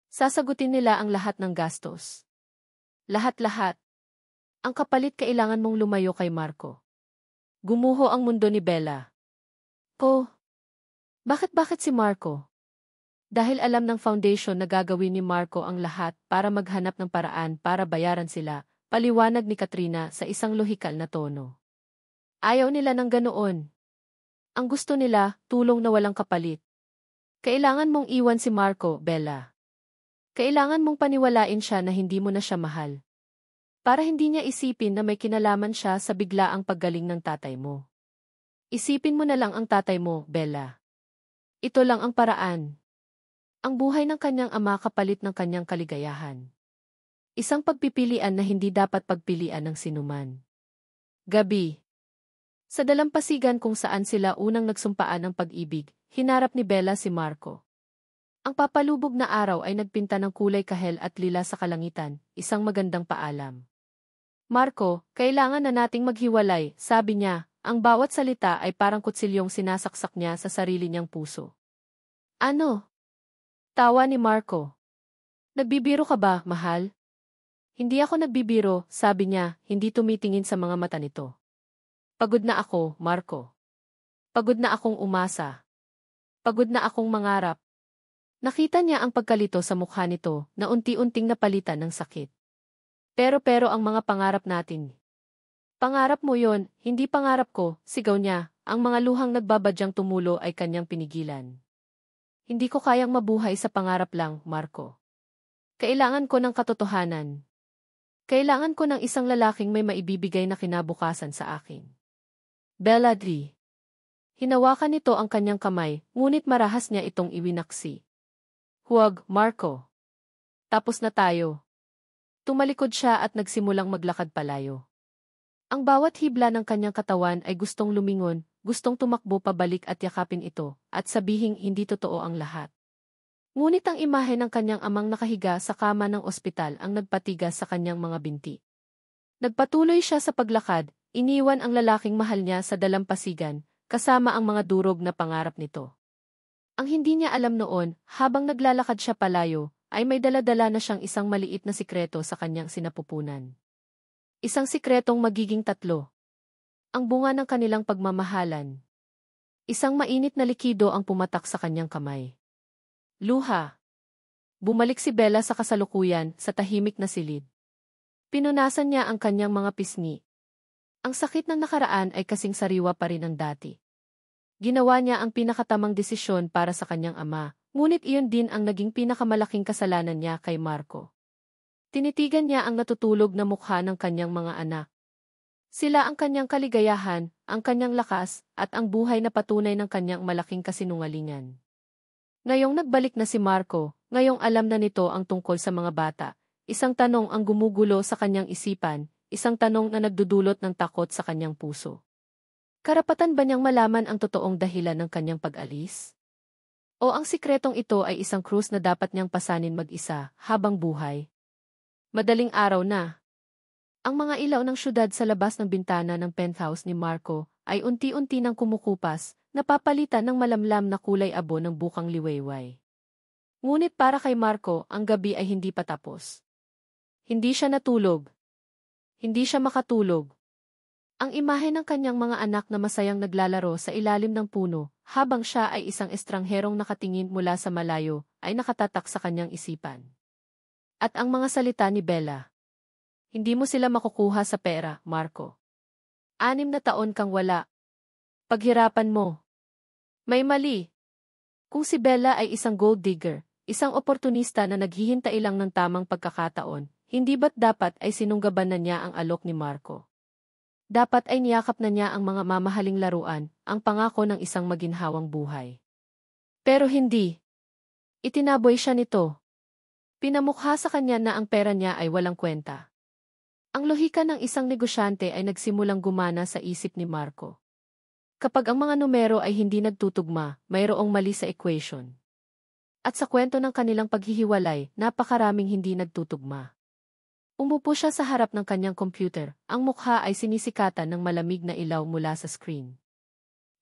Sasagutin nila ang lahat ng gastos. Lahat-lahat. Ang kapalit kailangan mong lumayo kay Marco. Gumuho ang mundo ni Bella. Ko? Bakit si Marco? Dahil alam ng foundation na gagawin ni Marco ang lahat para maghanap ng paraan para bayaran sila, paliwanag ni Katrina sa isang lohikal na tono. Ayaw nila ng ganoon. Ang gusto nila, tulong na walang kapalit. Kailangan mong iwan si Marco, Bella. Kailangan mong paniwalain siya na hindi mo na siya mahal. Para hindi niya isipin na may kinalaman siya sa biglaang paggaling ng tatay mo. Isipin mo na lang ang tatay mo, Bella. Ito lang ang paraan. Ang buhay ng kanyang ama kapalit ng kanyang kaligayahan. Isang pagpipilian na hindi dapat pagpilian ng sinuman. Gabi. Sa dalampasigan kung saan sila unang nagsumpaan ng pag-ibig, hinarap ni Bella si Marco. Ang papalubog na araw ay nagpinta ng kulay kahel at lila sa kalangitan, isang magandang paalam. Marco, kailangan na nating maghiwalay, sabi niya, ang bawat salita ay parang kutsilyong sinasaksak niya sa sarili niyang puso. Ano? Tawa ni Marco. Nagbibiro ka ba, mahal? Hindi ako nagbibiro, sabi niya, hindi tumitingin sa mga mata nito. Pagod na ako, Marco. Pagod na akong umasa. Pagod na akong mangarap. Nakita niya ang pagkalito sa mukha nito na unti-unting napalitan ng sakit. Pero ang mga pangarap natin. Pangarap mo yon, hindi pangarap ko, sigaw niya, ang mga luhang nagbabadyang tumulo ay kanyang pinigilan. Hindi ko kayang mabuhay sa pangarap lang, Marco. Kailangan ko ng katotohanan. Kailangan ko ng isang lalaking may maibibigay na kinabukasan sa akin. Bella Dri. Hinawakan nito ang kanyang kamay, ngunit marahas niya itong iwinaksi. Huwag, Marco. Tapos na tayo. Tumalikod siya at nagsimulang maglakad palayo. Ang bawat hibla ng kanyang katawan ay gustong lumingon, gustong tumakbo pabalik at yakapin ito, at sabihing hindi totoo ang lahat. Ngunit ang imahe ng kanyang amang nakahiga sa kama ng ospital ang nagpatigas sa kanyang mga binti. Nagpatuloy siya sa paglakad, iniwan ang lalaking mahal niya sa dalampasigan, kasama ang mga durog na pangarap nito. Ang hindi niya alam noon, habang naglalakad siya palayo, ay may dala-dala na siyang isang maliit na sikreto sa kanyang sinapupunan. Isang sikretong magiging tatlo. Ang bunga ng kanilang pagmamahalan. Isang mainit na likido ang pumatak sa kanyang kamay. Luha. Bumalik si Bella sa kasalukuyan, sa tahimik na silid. Pinunasan niya ang kanyang mga pisngi. Ang sakit ng nakaraan ay kasing sariwa pa rin ang dati. Ginawa niya ang pinakatamang desisyon para sa kanyang ama, ngunit iyon din ang naging pinakamalaking kasalanan niya kay Marco. Tinitigan niya ang natutulog na mukha ng kanyang mga anak. Sila ang kanyang kaligayahan, ang kanyang lakas, at ang buhay na patunay ng kanyang malaking kasinungalingan. Ngayong nagbalik na si Marco, ngayong alam na nito ang tungkol sa mga bata, isang tanong ang gumugulo sa kanyang isipan, isang tanong na nagdudulot ng takot sa kanyang puso. Karapatan ba niyang malaman ang totoong dahilan ng kanyang pag-alis? O ang sikretong ito ay isang krus na dapat niyang pasanin mag-isa, habang buhay? Madaling araw na. Ang mga ilaw ng syudad sa labas ng bintana ng penthouse ni Marco ay unti-unti nang kumukupas, napapalitan ng malamlam na kulay abo ng bukang liwayway. Ngunit para kay Marco, ang gabi ay hindi pa tapos. Hindi siya natulog. Hindi siya makatulog. Ang imahe ng kanyang mga anak na masayang naglalaro sa ilalim ng puno, habang siya ay isang estrangherong nakatingin mula sa malayo, ay nakatatak sa kanyang isipan. At ang mga salita ni Bella. Hindi mo sila makukuha sa pera, Marco. 6 na taon kang wala. Paghirapan mo. May mali. Kung si Bella ay isang gold digger, isang oportunista na naghihintay lang ng tamang pagkakataon, hindi ba't dapat ay sinunggaban na niya ang alok ni Marco? Dapat ay niyakap na niya ang mga mamahaling laruan, ang pangako ng isang maginhawang buhay. Pero hindi. Itinaboy siya nito. Pinamukha sa kanya na ang pera niya ay walang kwenta. Ang lohika ng isang negosyante ay nagsimulang gumana sa isip ni Marco. Kapag ang mga numero ay hindi nagtutugma, mayroong mali sa equation. At sa kwento ng kanilang paghihiwalay, napakaraming hindi nagtutugma. Umupo siya sa harap ng kanyang computer, ang mukha ay sinisikatan ng malamig na ilaw mula sa screen.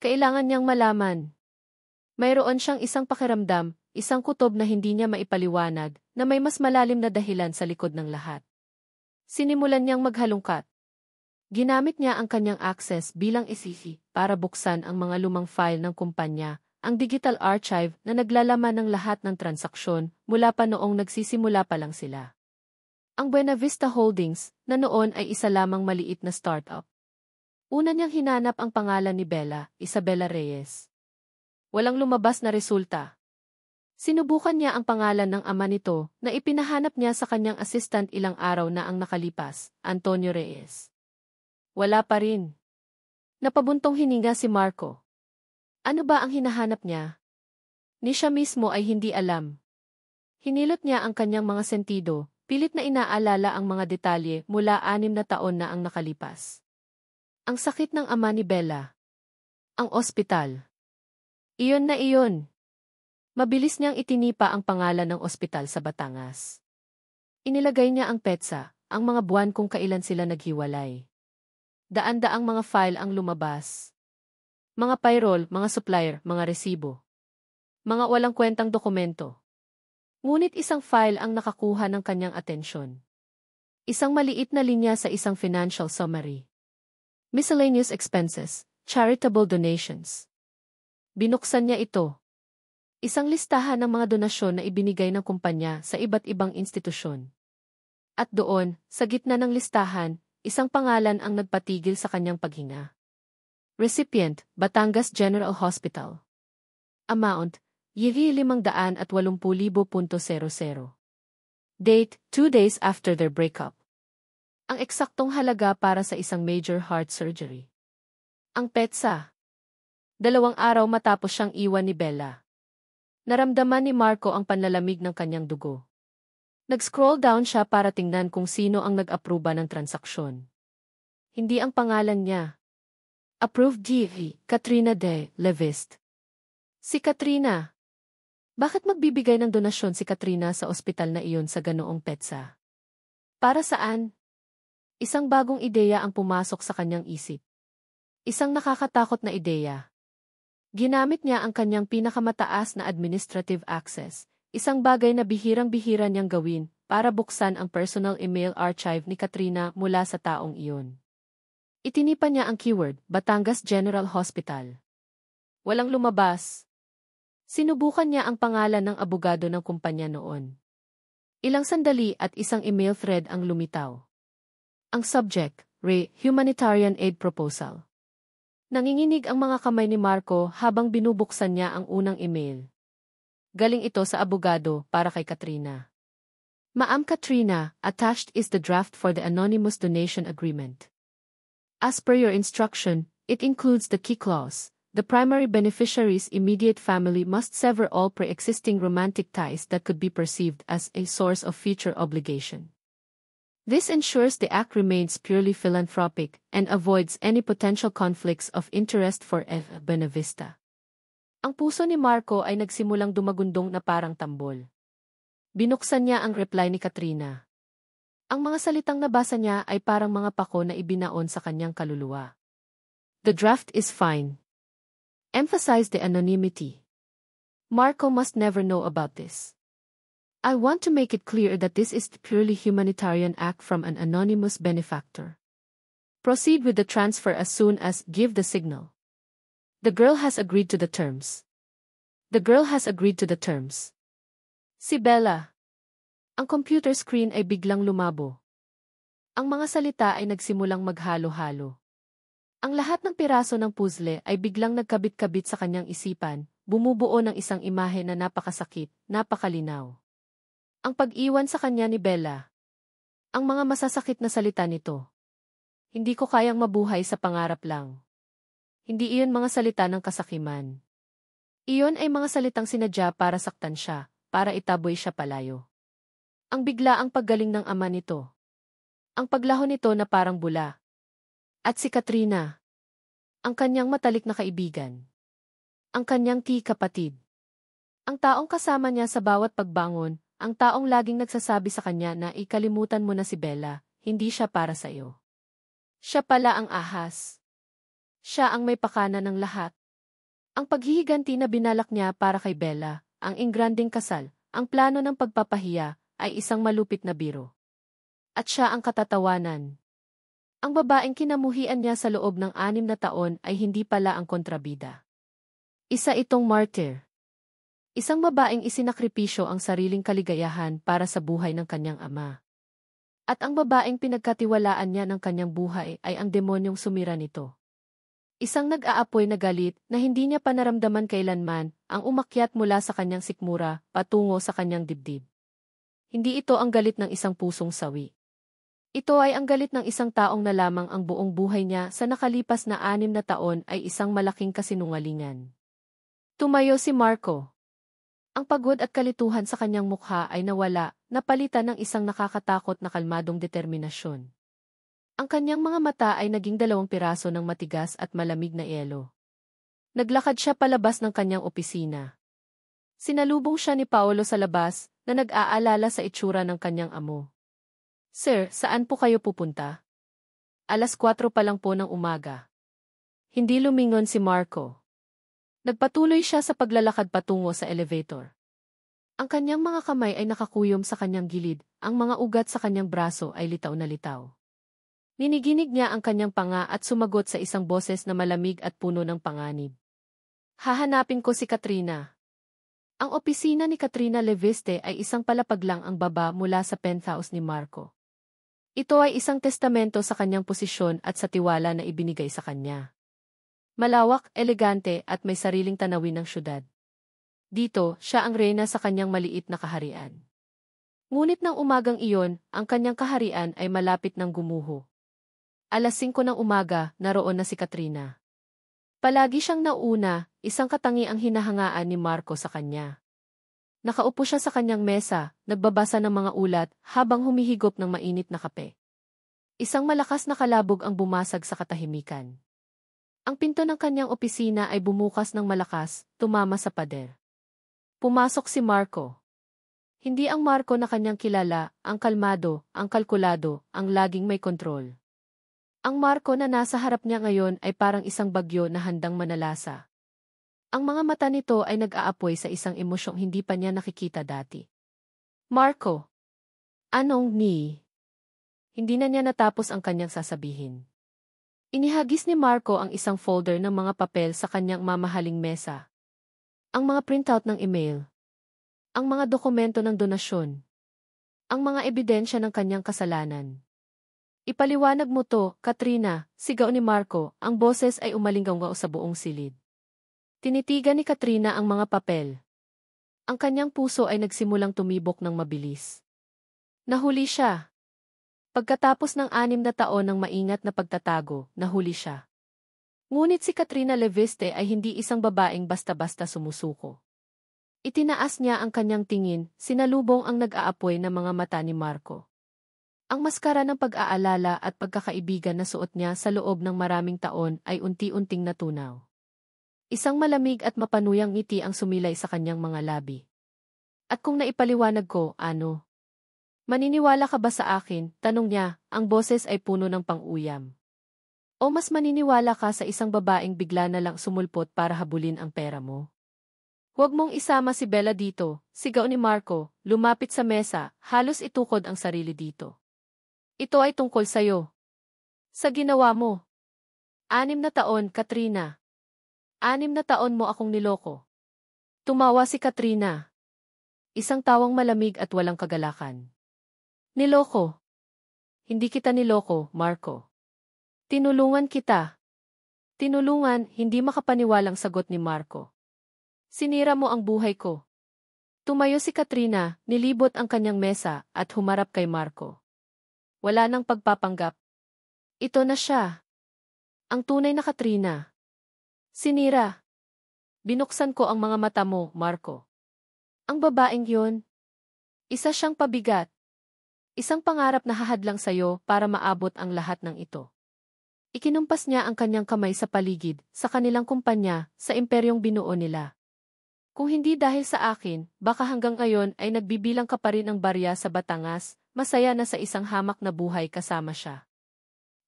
Kailangan niyang malaman. Mayroon siyang isang pakiramdam, isang kutob na hindi niya maipaliwanag, na may mas malalim na dahilan sa likod ng lahat. Sinimulan niyang maghalungkat. Ginamit niya ang kanyang access bilang isisi para buksan ang mga lumang file ng kumpanya, ang digital archive na naglalaman ng lahat ng transaksyon mula pa noong nagsisimula pa lang sila. Ang Buena Vista Holdings, na noon ay isa lamang maliit na startup. Una niyang hinanap ang pangalan ni Bella, Isabella Reyes. Walang lumabas na resulta. Sinubukan niya ang pangalan ng ama nito na ipinahanap niya sa kanyang assistant ilang araw na ang nakalipas, Antonio Reyes. Wala pa rin. Napabuntong hininga si Marco. Ano ba ang hinahanap niya? Ni siya mismo ay hindi alam. Hinilot niya ang kanyang mga sentido, pilit na inaalala ang mga detalye mula 6 na taon na ang nakalipas. Ang sakit ng ama ni Bella. Ang ospital. Iyon na iyon. Mabilis niyang itinipa ang pangalan ng ospital sa Batangas. Inilagay niya ang petsa, ang mga buwan kung kailan sila naghiwalay. Daan-daang mga file ang lumabas. Mga payroll, mga supplier, mga resibo. Mga walang kwentang dokumento. Ngunit isang file ang nakakuha ng kanyang atensyon. Isang maliit na linya sa isang financial summary. Miscellaneous expenses, charitable donations. Binuksan niya ito. Isang listahan ng mga donasyon na ibinigay ng kumpanya sa iba't ibang institusyon. At doon, sa gitna ng listahan, isang pangalan ang nagpatigil sa kanyang paghinga. Recipient, Batangas General Hospital. Amount, Yiri 580,000.00. Date, 2 days after their breakup. Ang eksaktong halaga para sa isang major heart surgery. Ang petsa. 2 araw matapos siyang iwan ni Bella. Naramdaman ni Marco ang panlalamig ng kanyang dugo. Nag-scroll down siya para tingnan kung sino ang nag-aproba ng transaksyon. Hindi ang pangalan niya. Approved DV, Katrina de Levist. Si Katrina. Bakit magbibigay ng donasyon si Katrina sa ospital na iyon sa ganoong petsa? Para saan? Isang bagong ideya ang pumasok sa kanyang isip. Isang nakakatakot na ideya. Ginamit niya ang kanyang pinakamataas na administrative access, isang bagay na bihirang-bihira niyang gawin para buksan ang personal email archive ni Katrina mula sa taong iyon. Itinipa niya ang keyword, Batangas General Hospital. Walang lumabas. Sinubukan niya ang pangalan ng abogado ng kumpanya noon. Ilang sandali at isang email thread ang lumitaw. Ang subject, Humanitarian Aid Proposal. Nanginginig ang mga kamay ni Marco habang binubuksan niya ang unang email. Galing ito sa abogado para kay Katrina. Ma'am Katrina, attached is the draft for the anonymous donation agreement. As per your instruction, it includes the key clause. The primary beneficiary's immediate family must sever all pre-existing romantic ties that could be perceived as a source of future obligation. This ensures the act remains purely philanthropic and avoids any potential conflicts of interest for Eva Benavista. Ang puso ni Marco ay nagsimulang dumagundong na parang tambol. Binuksan niya ang reply ni Katrina. Ang mga salitang nabasa niya ay parang mga pako na ibinaon sa kanyang kaluluwa. The draft is fine. Emphasize the anonymity. Marco must never know about this. I want to make it clear that this is a purely humanitarian act from an anonymous benefactor. Proceed with the transfer as soon as give the signal. The girl has agreed to the terms. The girl has agreed to the terms. Si Bella. Ang computer screen ay biglang lumabo. Ang mga salita ay nagsimulang maghalo-halo. Ang lahat ng piraso ng puzzle ay biglang nagkabit-kabit sa kanyang isipan, bumubuo ng isang imahe na napakasakit, napakalinaw. Ang pag-iwan sa kanya ni Bella. Ang mga masasakit na salita nito. Hindi ko kayang mabuhay sa pangarap lang. Hindi iyon mga salita ng kasakiman. Iyon ay mga salitang sinadya para saktan siya, para itaboy siya palayo. Ang biglaang paggaling ng ama nito. Ang paglaho nito na parang bula. At si Katrina, ang kanyang matalik na kaibigan. Ang kanyang kapatid. Ang taong kasama niya sa bawat pagbangon, ang taong laging nagsasabi sa kanya na ikalimutan mo na si Bella, hindi siya para sa iyo. Siya pala ang ahas. Siya ang may pakana ng lahat. Ang paghihiganti na binalak niya para kay Bella, ang ingranding kasal, ang plano ng pagpapahiya, ay isang malupit na biro. At siya ang katatawanan. Ang babaeng kinamuhian niya sa loob ng 6 na taon ay hindi pala ang kontrabida. Isa itong martyr. Isang babaeng isinakripisyo ang sariling kaligayahan para sa buhay ng kanyang ama. At ang babaeng pinagkatiwalaan niya ng kanyang buhay ay ang demonyong sumira nito. Isang nag-aapoy na galit na hindi niya panaramdaman kailanman ang umakyat mula sa kanyang sikmura patungo sa kanyang dibdib. Hindi ito ang galit ng isang pusong sawi. Ito ay ang galit ng isang taong na lamang ang buong buhay niya sa nakalipas na 6 na taon ay isang malaking kasinungalingan. Tumayo si Marco. Ang pagod at kalituhan sa kanyang mukha ay nawala, napalitan ng isang nakakatakot na kalmadong determinasyon. Ang kanyang mga mata ay naging 2 piraso ng matigas at malamig na yelo. Naglakad siya palabas ng kanyang opisina. Sinalubong siya ni Paolo sa labas na nag-aalala sa itsura ng kanyang amo. Sir, saan po kayo pupunta? 4:00 pa lang po ng umaga. Hindi lumingon si Marco. Nagpatuloy siya sa paglalakad patungo sa elevator. Ang kanyang mga kamay ay nakakuyom sa kanyang gilid, ang mga ugat sa kanyang braso ay litaw na litaw. Niniginig niya ang kanyang panga at sumagot sa isang boses na malamig at puno ng panganib. Hahanapin ko si Katrina. Ang opisina ni Katrina Leviste ay isang palapag lang ang baba mula sa penthouse ni Marco. Ito ay isang testamento sa kanyang posisyon at sa tiwala na ibinigay sa kanya. Malawak, elegante at may sariling tanawin ng syudad. Dito, siya ang reyna sa kanyang maliit na kaharian. Ngunit ng umagang iyon, ang kanyang kaharian ay malapit ng gumuho. 5:00 ng umaga, naroon na si Katrina. Palagi siyang nauna, isang katangiang hinahangaan ni Marco sa kanya. Nakaupo siya sa kanyang mesa, nagbabasa ng mga ulat habang humihigop ng mainit na kape. Isang malakas na kalabog ang bumasag sa katahimikan. Ang pinto ng kanyang opisina ay bumukas ng malakas, tumama sa pader. Pumasok si Marco. Hindi ang Marco na kanyang kilala, ang kalmado, ang kalkulado, ang laging may kontrol. Ang Marco na nasa harap niya ngayon ay parang isang bagyo na handang manalasa. Ang mga mata nito ay nag-aapoy sa isang emosyong hindi pa niya nakikita dati. Marco. Anong ni? Hindi na niya natapos ang kanyang sasabihin. Inihagis ni Marco ang isang folder ng mga papel sa kanyang mamahaling mesa. Ang mga printout ng email. Ang mga dokumento ng donasyon. ang mga ebidensya ng kanyang kasalanan. Ipaliwanag mo to, Katrina, sigaw ni Marco, ang boses ay umalinggaw sa buong silid. Tinitigan ni Katrina ang mga papel. Ang kanyang puso ay nagsimulang tumibok ng mabilis. Nahuli siya. Pagkatapos ng 6 na taon ng maingat na pagtatago, nahuli siya. Ngunit si Katrina Leviste ay hindi isang babaeng basta-basta sumusuko. Itinaas niya ang kanyang tingin, sinalubong ang nag-aapoy na mga mata ni Marco. Ang maskara ng pag-aalala at pagkakaibigan na suot niya sa loob ng maraming taon ay unti-unting natunaw. Isang malamig at mapanuyang ngiti ang sumilay sa kanyang mga labi. At kung naipaliwanag ko, ano? Maniniwala ka ba sa akin? Tanong niya, ang boses ay puno ng pang-uyam. O mas maniniwala ka sa isang babaeng bigla na lang sumulpot para habulin ang pera mo? Huwag mong isama si Bella dito, sigaw ni Marco, lumapit sa mesa, halos itukod ang sarili dito. Ito ay tungkol sa'yo. Sa ginawa mo. 6 na taon, Katrina. 6 na taon mo akong niloko. Tumawa si Katrina. Isang tawang malamig at walang kagalakan. Niloko. Hindi kita niloko, Marco. Tinulungan kita. Tinulungan, hindi makapaniwalang sagot ni Marco. Sinira mo ang buhay ko. Tumayo si Katrina, nilibot ang kanyang mesa, at humarap kay Marco. Wala nang pagpapanggap. Ito na siya. Ang tunay na Katrina. Sinira. Binuksan ko ang mga mata mo, Marco. Ang babaeng yun. Isa siyang pabigat. Isang pangarap na hahadlang sa'yo para maabot ang lahat ng ito. Ikinumpas niya ang kanyang kamay sa paligid, sa kanilang kumpanya, sa imperyong binuo nila. Kung hindi dahil sa akin, baka hanggang ngayon ay nagbibilang ka pa rin ng barya sa Batangas, masaya na sa isang hamak na buhay kasama siya.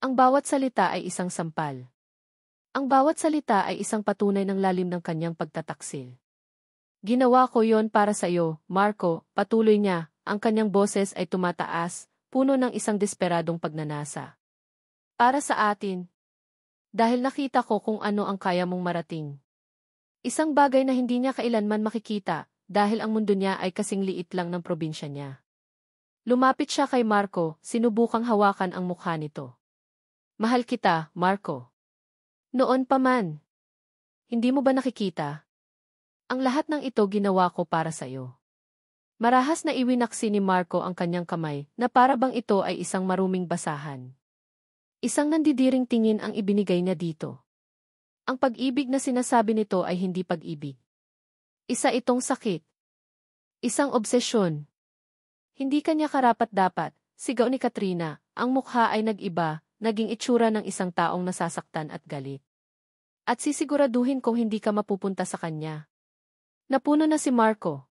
Ang bawat salita ay isang sampal. Ang bawat salita ay isang patunay ng lalim ng kanyang pagtataksil. Ginawa ko yon para sa iyo, Marco, patuloy niya, ang kanyang boses ay tumataas, puno ng isang desperadong pagnanasa. Para sa atin. Dahil nakita ko kung ano ang kaya mong marating. Isang bagay na hindi niya kailanman makikita, dahil ang mundo niya ay kasing liit lang ng probinsya niya. Lumapit siya kay Marco, sinubukang hawakan ang mukha nito. Mahal kita, Marco. Noon pa man. Hindi mo ba nakikita? Ang lahat ng ito ginawa ko para sa'yo. Marahas na iwinaksi ni Marco ang kanyang kamay, na para bang ito ay isang maruming basahan. Isang nandidiring tingin ang ibinigay niya dito. Ang pag-ibig na sinasabi nito ay hindi pag-ibig. Isa itong sakit. Isang obsesyon. Hindi kanya karapat-dapat, sigaw ni Katrina, ang mukha ay nag-iba, naging itsura ng isang taong nasasaktan at galit. At sisiguraduhin kong hindi ka mapupunta sa kanya. Napuno na si Marco.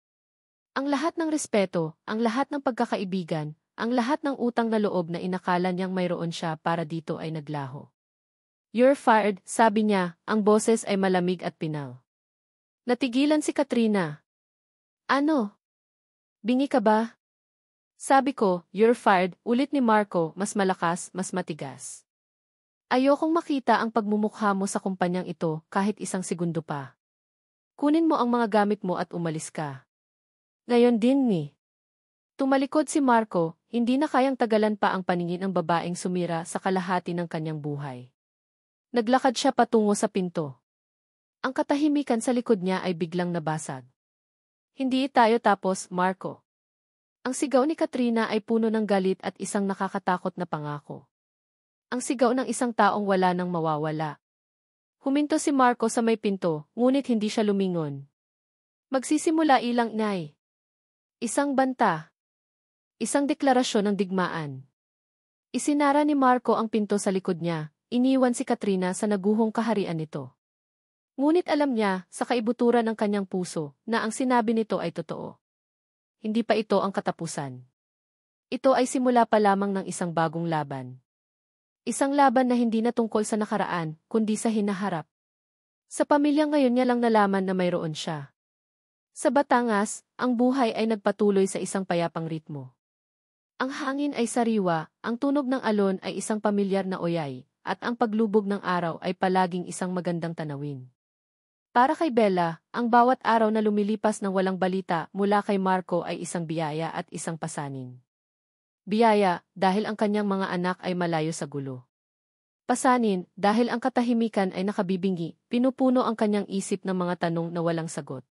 Ang lahat ng respeto, ang lahat ng pagkakaibigan, ang lahat ng utang na loob na inakala niyang mayroon siya para dito ay naglaho. You're fired, sabi niya, ang boses ay malamig at pinal. Natigilan si Katrina. Ano? Bingi ka ba? Sabi ko, you're fired, ulit ni Marco, mas malakas, mas matigas. Ayokong makita ang pagmumukha mo sa kumpanyang ito kahit isang segundo pa. Kunin mo ang mga gamit mo at umalis ka. Ngayon din ni. Tumalikod si Marco, hindi na kayang tagalan pa ang paningin ng babaeng sumira sa kalahati ng kanyang buhay. Naglakad siya patungo sa pinto. Ang katahimikan sa likod niya ay biglang nabasag. Hindi tayo tapos, Marco. Ang sigaw ni Katrina ay puno ng galit at isang nakakatakot na pangako. Ang sigaw ng isang taong wala nang mawawala. Huminto si Marco sa may pinto, ngunit hindi siya lumingon. Magsisimula ilang inay. Isang banta. Isang deklarasyon ng digmaan. Isinara ni Marco ang pinto sa likod niya. Iniwan si Katrina sa naguhong kaharian nito. Ngunit alam niya, sa kaibuturan ng kanyang puso, na ang sinabi nito ay totoo. Hindi pa ito ang katapusan. Ito ay simula pa lamang ng isang bagong laban. Isang laban na hindi na tungkol sa nakaraan, kundi sa hinaharap. Sa pamilya ngayon niya lang nalaman na mayroon siya. Sa Batangas, ang buhay ay nagpatuloy sa isang payapang ritmo. Ang hangin ay sariwa, ang tunog ng alon ay isang pamilyar na oyay, at ang paglubog ng araw ay palaging isang magandang tanawin. Para kay Bella, ang bawat araw na lumilipas ng walang balita mula kay Marco ay isang biyaya at isang pasanin. Biyaya, dahil ang kanyang mga anak ay malayo sa gulo. Pasanin, dahil ang katahimikan ay nakabibingi, pinupuno ang kanyang isip ng mga tanong na walang sagot.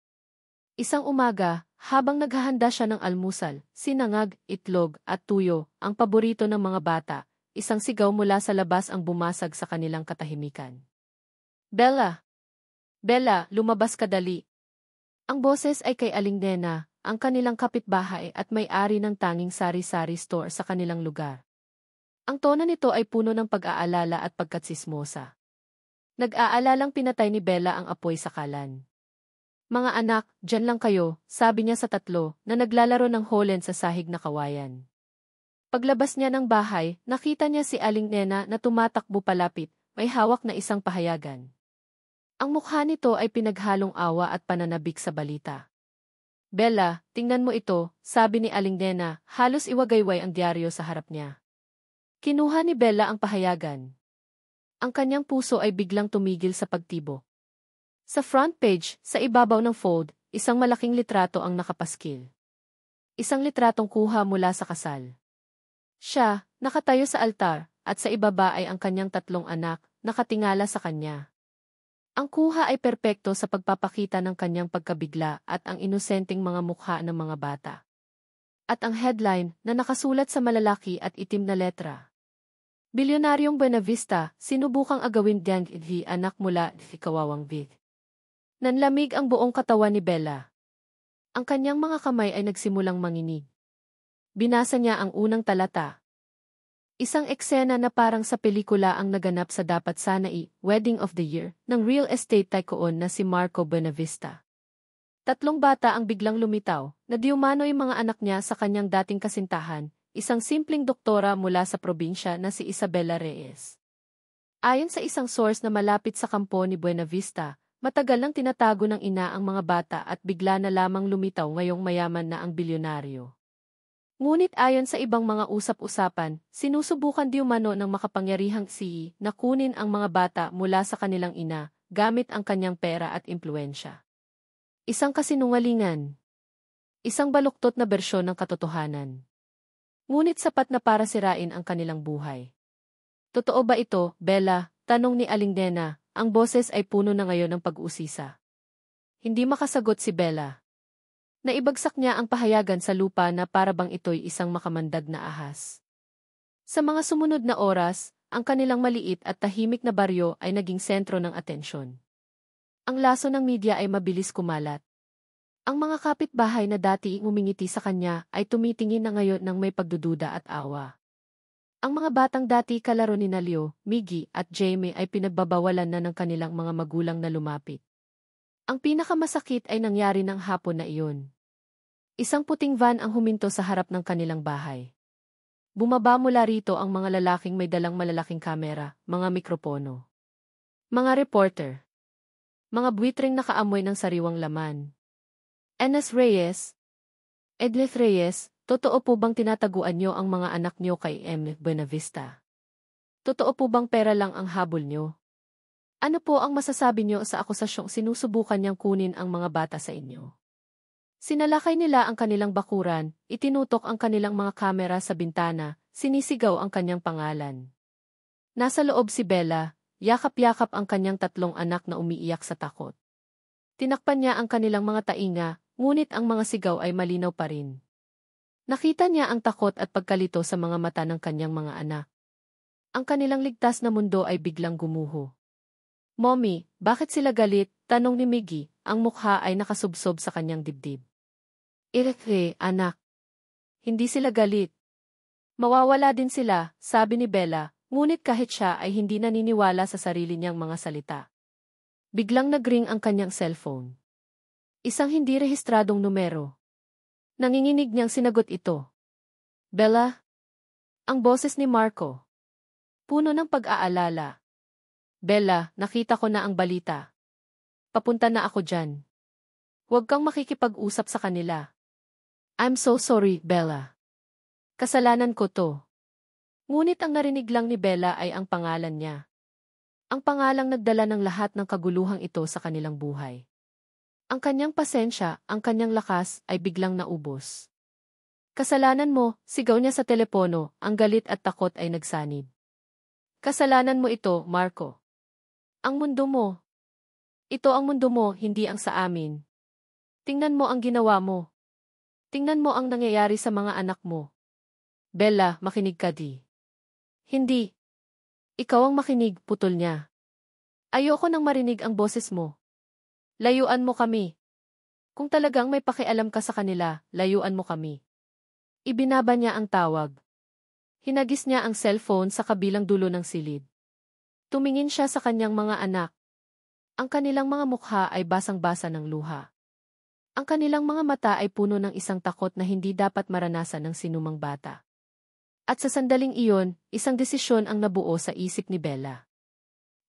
Isang umaga, habang naghahanda siya ng almusal, sinangag, itlog, at tuyo, ang paborito ng mga bata, isang sigaw mula sa labas ang bumasag sa kanilang katahimikan. Bella! Bella, lumabas ka dali! Ang boses ay kay Aling Nena, ang kanilang kapitbahay at may-ari ng tanging sari-sari store sa kanilang lugar. Ang tono nito ay puno ng pag-aalala at pagkatsismosa. Nag-aalalang pinatay ni Bella ang apoy sa kalan. Mga anak, dyan lang kayo, sabi niya sa tatlo na naglalaro ng holen sa sahig na kawayan. Paglabas niya ng bahay, nakita niya si Aling Nena na tumatakbo palapit, may hawak na isang pahayagan. Ang mukha nito ay pinaghalong awa at pananabik sa balita. Bella, tingnan mo ito, sabi ni Aling Nena, halos iwagayway ang dyaryo sa harap niya. Kinuha ni Bella ang pahayagan. Ang kanyang puso ay biglang tumigil sa pagtibok. Sa front page, sa ibabaw ng fold, isang malaking litrato ang nakapaskil. Isang litratong kuha mula sa kasal. Siya, nakatayo sa altar, at sa ibaba ay ang kanyang tatlong anak, nakatingala sa kanya. Ang kuha ay perpekto sa pagpapakita ng kanyang pagkabigla at ang inosenteng mga mukha ng mga bata. At ang headline na nakasulat sa malalaki at itim na letra. Bilyonaryong Buenavista, sinubukang agawin diyang idhi anak mula di kawawang vid. Nanlamig ang buong katawan ni Bella. Ang kanyang mga kamay ay nagsimulang manginig. Binasa niya ang unang talata. Isang eksena na parang sa pelikula ang naganap sa dapat sanai, Wedding of the Year, ng real estate tycoon na si Marco Buenavista. Tatlong bata ang biglang lumitaw, na diumano'y mga anak niya sa kanyang dating kasintahan, isang simpleng doktora mula sa probinsya na si Isabella Reyes. Ayon sa isang source na malapit sa kampo ni Buenavista, matagal nang tinatago ng ina ang mga bata at bigla na lamang lumitaw ngayong mayaman na ang bilyonaryo. Ngunit ayon sa ibang mga usap-usapan, sinusubukan di umano ng makapangyarihang si na kunin ang mga bata mula sa kanilang ina, gamit ang kanyang pera at impluensya. Isang kasinungalingan. Isang baluktot na bersyon ng katotohanan. Ngunit sapat na para sirain ang kanilang buhay. Totoo ba ito, Bella? Tanong ni Aling Nena. Ang boses ay puno na ngayon ng pag-uusisa. Hindi makasagot si Bella. Naibagsak niya ang pahayagan sa lupa na parabang ito'y isang makamandag na ahas. Sa mga sumunod na oras, ang kanilang maliit at tahimik na baryo ay naging sentro ng atensyon. Ang laso ng media ay mabilis kumalat. Ang mga kapitbahay na dati ngumingiti sa kanya ay tumitingin na ngayon ng may pagdududa at awa. Ang mga batang dati kalaro ni Leo, Miggy at Jamie ay pinagbabawalan na ng kanilang mga magulang na lumapit. Ang pinakamasakit ay nangyari ng hapon na iyon. Isang puting van ang huminto sa harap ng kanilang bahay. Bumaba mula rito ang mga lalaking may dalang malalaking kamera, mga mikropono. Mga reporter. Mga buwitring nakaamoy ng sariwang laman. Enes Reyes. Edleth Reyes. Totoo po bang tinataguan niyo ang mga anak niyo kay M. Buenavista? Totoo po bang pera lang ang habol niyo? Ano po ang masasabi niyo sa akusasyong sinusubukan niyang kunin ang mga bata sa inyo? Sinalakay nila ang kanilang bakuran, itinutok ang kanilang mga kamera sa bintana, sinisigaw ang kanyang pangalan. Nasa loob si Bella, yakap-yakap ang kanyang tatlong anak na umiiyak sa takot. Tinakpan niya ang kanilang mga tainga, ngunit ang mga sigaw ay malinaw pa rin. Nakita niya ang takot at pagkalito sa mga mata ng kanyang mga anak. Ang kanilang ligtas na mundo ay biglang gumuho. Mommy, bakit sila galit? Tanong ni Miggy, ang mukha ay nakasubsob sa kanyang dibdib. Irekre, anak. Hindi sila galit. Mawawala din sila, sabi ni Bella, ngunit kahit siya ay hindi naniniwala sa sarili niyang mga salita. Biglang nagring ang kanyang cellphone. Isang hindi rehistradong numero. Nanginginig niyang sinagot ito. Bella? Ang boses ni Marco. Puno ng pag-aalala. Bella, nakita ko na ang balita. Papunta na ako dyan. Huwag kang makikipag-usap sa kanila. I'm so sorry, Bella. Kasalanan ko to. Ngunit ang narinig lang ni Bella ay ang pangalan niya. Ang pangalang nagdala ng lahat ng kaguluhang ito sa kanilang buhay. Ang kanyang pasensya, ang kanyang lakas, ay biglang naubos. Kasalanan mo, sigaw niya sa telepono, ang galit at takot ay nagsanib. Kasalanan mo ito, Marco. Ang mundo mo. Ito ang mundo mo, hindi ang sa amin. Tingnan mo ang ginawa mo. Tingnan mo ang nangyayari sa mga anak mo. Bella, makinig ka di. Hindi. Ikaw ang makinig, putol niya. Ayoko nang marinig ang boses mo. Layuan mo kami. Kung talagang may pakialam ka sa kanila, layuan mo kami. Ibinaba niya ang tawag. Hinagis niya ang cellphone sa kabilang dulo ng silid. Tumingin siya sa kanyang mga anak. Ang kanilang mga mukha ay basang-basa ng luha. Ang kanilang mga mata ay puno ng isang takot na hindi dapat maranasan ng sinumang bata. At sa sandaling iyon, isang desisyon ang nabuo sa isip ni Bella.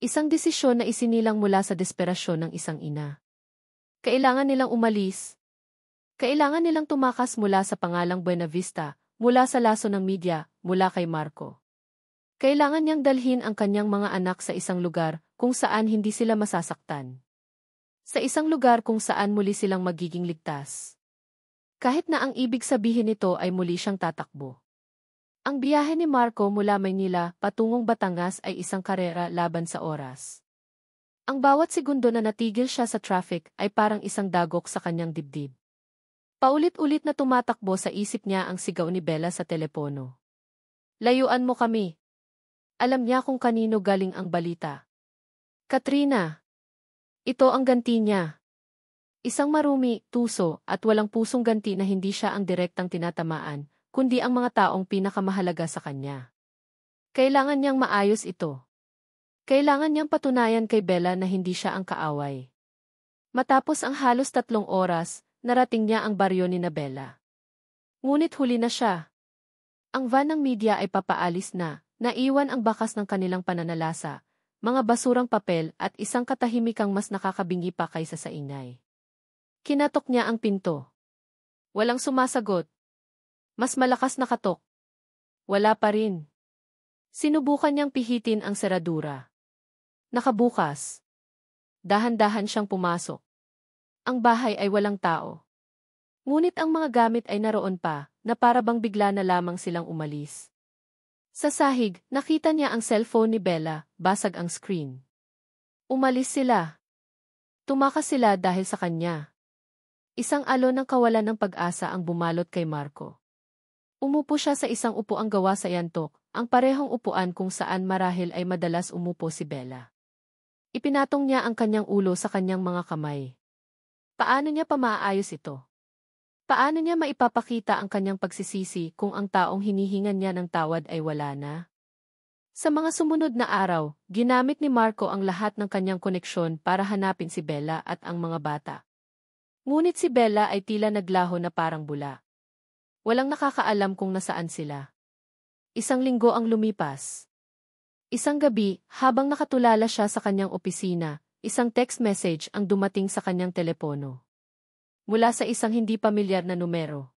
Isang desisyon na isinilang mula sa desperasyon ng isang ina. Kailangan nilang umalis. Kailangan nilang tumakas mula sa pangalang Buena Vista, mula sa laso ng media, mula kay Marco. Kailangan niyang dalhin ang kanyang mga anak sa isang lugar kung saan hindi sila masasaktan. Sa isang lugar kung saan muli silang magiging ligtas. Kahit na ang ibig sabihin nito ay muli siyang tatakbo. Ang biyahe ni Marco mula Maynila patungong Batangas ay isang karera laban sa oras. Ang bawat segundo na natigil siya sa traffic ay parang isang dagok sa kanyang dibdib. Paulit-ulit na tumatakbo sa isip niya ang sigaw ni Bella sa telepono. Layuan mo kami. Alam niya kung kanino galing ang balita. Katrina. Ito ang ganti niya. Isang marumi, tuso, at walang pusong ganti na hindi siya ang direktang tinatamaan, kundi ang mga taong pinakamahalaga sa kanya. Kailangan niyang maayos ito. Kailangan niyang patunayan kay Bella na hindi siya ang kaaway. Matapos ang halos 3 oras, narating niya ang baryo ni Bella. Ngunit huli na siya. Ang van ng media ay papaalis na, naiwan ang bakas ng kanilang pananalasa, mga basurang papel at isang katahimikang mas nakakabingi pa kaysa sa ingay. Kinatok niya ang pinto. Walang sumasagot. Mas malakas na katok. Wala pa rin. Sinubukan niyang pihitin ang seradura. Nakabukas. Dahan-dahan siyang pumasok. Ang bahay ay walang tao. Ngunit ang mga gamit ay naroon pa, na para bang bigla na lamang silang umalis. Sa sahig, nakita niya ang cellphone ni Bella, basag ang screen. Umalis sila. Tumakas sila dahil sa kanya. Isang alon ng kawalan ng pag-asa ang bumalot kay Marco. Umupo siya sa isang upuang gawa sa yantok, ang parehong upuan kung saan marahil ay madalas umupo si Bella. Ipinatong niya ang kanyang ulo sa kanyang mga kamay. Paano niya pa maaayos ito? Paano niya maipapakita ang kanyang pagsisisi kung ang taong hinihingan niya ng tawad ay wala na? Sa mga sumunod na araw, ginamit ni Marco ang lahat ng kanyang koneksyon para hanapin si Bella at ang mga bata. Ngunit si Bella ay tila naglaho na parang bula. Walang nakakaalam kung nasaan sila. Isang linggo ang lumipas. Isang gabi, habang nakatulala siya sa kanyang opisina, isang text message ang dumating sa kanyang telepono. Mula sa isang hindi pamilyar na numero.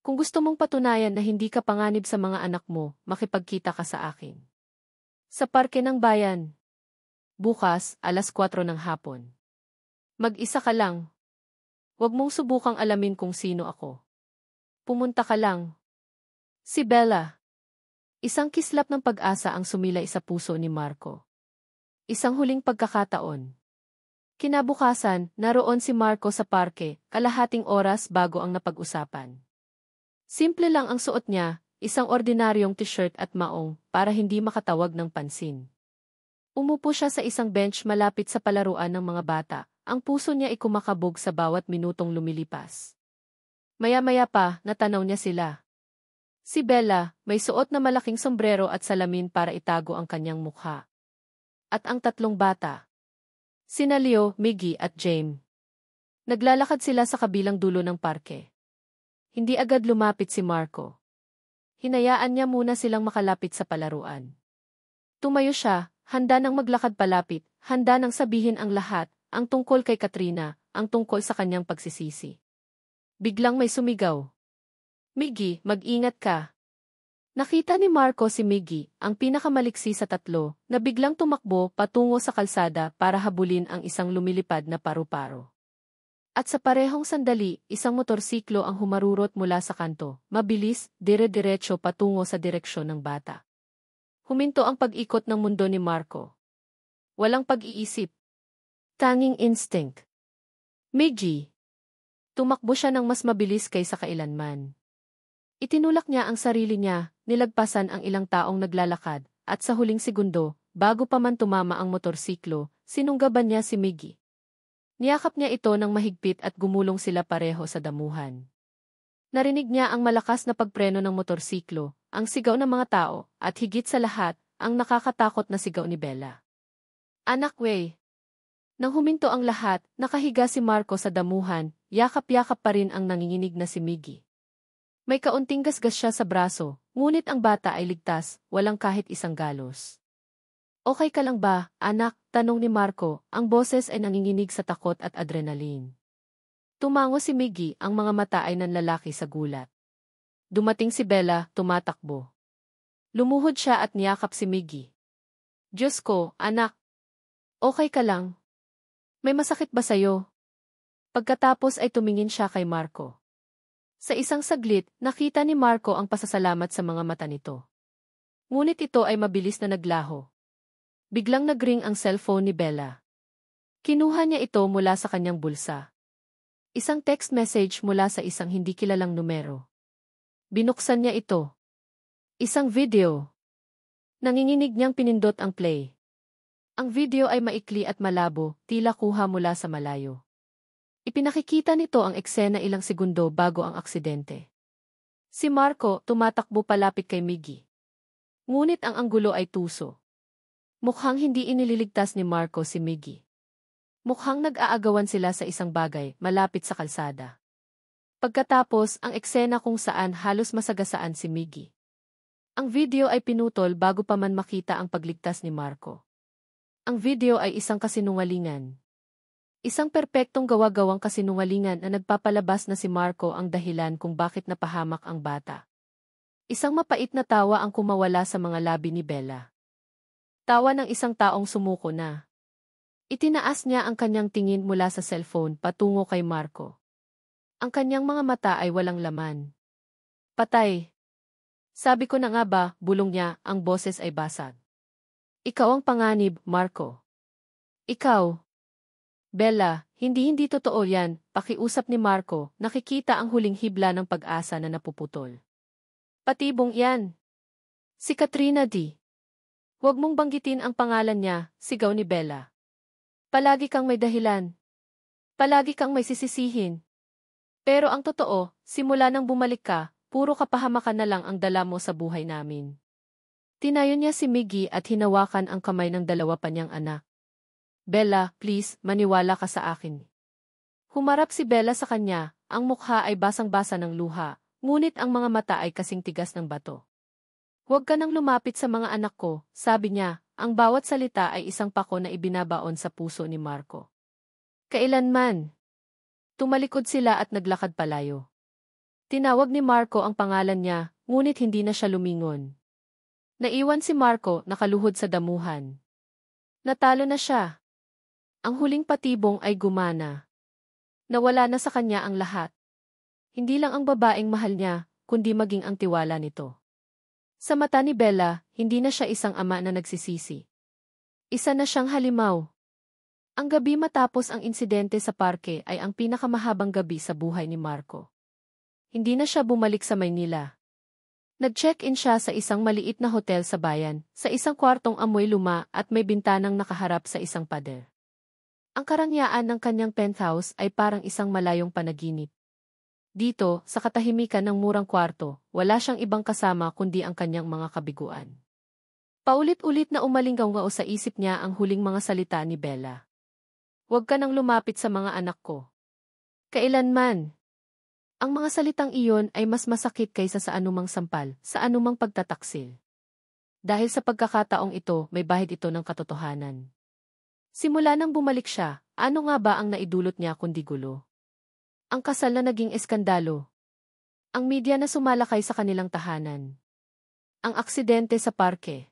Kung gusto mong patunayan na hindi ka panganib sa mga anak mo, makipagkita ka sa akin. Sa parke ng bayan. Bukas, 4:00 ng hapon. Mag-isa ka lang. Huwag mong subukang alamin kung sino ako. Pumunta ka lang. Si Bella. Isang kislap ng pag-asa ang sumilay sa puso ni Marco. Isang huling pagkakataon. Kinabukasan, naroon si Marco sa parke, kalahating oras bago ang napag-usapan. Simple lang ang suot niya, isang ordinaryong t-shirt at maong, para hindi makatawag ng pansin. Umupo siya sa isang bench malapit sa palaruan ng mga bata, ang puso niya ay kumakabog sa bawat minutong lumilipas. Maya-maya pa, natanaw niya sila. Si Bella, may suot na malaking sombrero at salamin para itago ang kanyang mukha. At ang 3 bata. Sina Leo, Miggy at Jaime. Naglalakad sila sa kabilang dulo ng parke. Hindi agad lumapit si Marco. Hinayaan niya muna silang makalapit sa palaruan. Tumayo siya, handa nang maglakad palapit, handa nang sabihin ang lahat, ang tungkol kay Katrina, ang tungkol sa kanyang pagsisisi. Biglang may sumigaw. Miggy, mag-ingat ka. Nakita ni Marco si Miggy, ang pinakamaliksi sa 3, na biglang tumakbo patungo sa kalsada para habulin ang isang lumilipad na paru-paro. At sa parehong sandali, isang motorsiklo ang humarurot mula sa kanto, mabilis, dire-diretso patungo sa direksyon ng bata. Huminto ang pag-ikot ng mundo ni Marco. Walang pag-iisip. Tanging instinct. Miggy. Tumakbo siya ng mas mabilis kaysa kailanman. Itinulak niya ang sarili niya, nilagpasan ang ilang taong naglalakad, at sa huling segundo, bago pa man tumama ang motorsiklo, sinunggaban niya si Miggy. Niyakap niya ito ng mahigpit at gumulong sila pareho sa damuhan. Narinig niya ang malakas na pagpreno ng motorsiklo, ang sigaw ng mga tao, at higit sa lahat, ang nakakatakot na sigaw ni Bella. Anak wey! Nang huminto ang lahat, nakahiga si Marco sa damuhan, yakap-yakap pa rin ang nanginginig na si Miggy. May kaunting gasgas siya sa braso, ngunit ang bata ay ligtas, walang kahit isang galos. Okay ka lang ba, anak? Tanong ni Marco, ang boses ay nanginginig sa takot at adrenaline. Tumango si Miggy, ang mga mata ay nanlalaki sa gulat. Dumating si Bella, tumatakbo. Lumuhod siya at niyakap si Miggy. Diyos ko, anak. Okay ka lang? May masakit ba sa'yo? Pagkatapos ay tumingin siya kay Marco. Sa isang saglit, nakita ni Marco ang pasasalamat sa mga mata nito. Ngunit ito ay mabilis na naglaho. Biglang nagring ang cellphone ni Bella. Kinuha niya ito mula sa kanyang bulsa. Isang text message mula sa isang hindi kilalang numero. Binuksan niya ito. Isang video. Nanginginig niyang pinindot ang play. Ang video ay maikli at malabo, tila kuha mula sa malayo. Ipinakikita nito ang eksena ilang segundo bago ang aksidente. Si Marco tumatakbo palapit kay Miggy. Ngunit ang anggulo ay tuso. Mukhang hindi inililigtas ni Marco si Miggy. Mukhang nag-aagawan sila sa isang bagay, malapit sa kalsada. Pagkatapos, ang eksena kung saan halos masagasaan si Miggy. Ang video ay pinutol bago pa man makita ang pagligtas ni Marco. Ang video ay isang kasinungalingan. Isang perpektong gawa-gawang kasinungalingan na nagpapalabas na si Marco ang dahilan kung bakit napahamak ang bata. Isang mapait na tawa ang kumawala sa mga labi ni Bella. Tawa ng isang taong sumuko na. Itinaas niya ang kanyang tingin mula sa cellphone patungo kay Marco. Ang kanyang mga mata ay walang laman. Patay. Sabi ko na nga ba, bulong niya, ang boses ay basag. Ikaw ang panganib, Marco. Ikaw. Bella, hindi totoo yan, pakiusap ni Marco, nakikita ang huling hibla ng pag-asa na napuputol. Patibong yan. Si Katrina D. Huwag mong banggitin ang pangalan niya, sigaw ni Bella. Palagi kang may dahilan. Palagi kang may sisisihin. Pero ang totoo, simula nang bumalik ka, puro kapahamakan na lang ang dala mo sa buhay namin. Tinayo niya si Miggy at hinawakan ang kamay ng dalawa pa niyang anak. Bella, please, maniwala ka sa akin. Humarap si Bella sa kanya, ang mukha ay basang-basa ng luha, ngunit ang mga mata ay kasing tigas ng bato. Huwag ka nang lumapit sa mga anak ko, sabi niya, ang bawat salita ay isang pako na ibinabaon sa puso ni Marco. Kailanman. Tumalikod sila at naglakad palayo. Tinawag ni Marco ang pangalan niya, ngunit hindi na siya lumingon. Naiwan si Marco nakaluhod sa damuhan. Natalo na siya. Ang huling patibong ay gumana. Nawala na sa kanya ang lahat. Hindi lang ang babaeng mahal niya, kundi maging ang tiwala nito. Sa mata ni Bella, hindi na siya isang ama na nagsisisi. Isa na siyang halimaw. Ang gabi matapos ang insidente sa parke ay ang pinakamahabang gabi sa buhay ni Marco. Hindi na siya bumalik sa Maynila. Nag-check-in siya sa isang maliit na hotel sa bayan, sa isang kwartong amoy luma at may bintanang nakaharap sa isang pader. Ang karangyaan ng kanyang penthouse ay parang isang malayong panaginip. Dito, sa katahimikan ng murang kwarto, wala siyang ibang kasama kundi ang kanyang mga kabiguan. Paulit-ulit na umalinggaw-ngao sa isip niya ang huling mga salita ni Bella. Huwag ka nang lumapit sa mga anak ko. Kailanman. Ang mga salitang iyon ay mas masakit kaysa sa anumang sampal, sa anumang pagtataksil. Dahil sa pagkakataong ito, may bahid ito ng katotohanan. Simula nang bumalik siya, ano nga ba ang naidulot niya kundi gulo? Ang kasal na naging eskandalo. Ang media na sumalakay sa kanilang tahanan. Ang aksidente sa parke.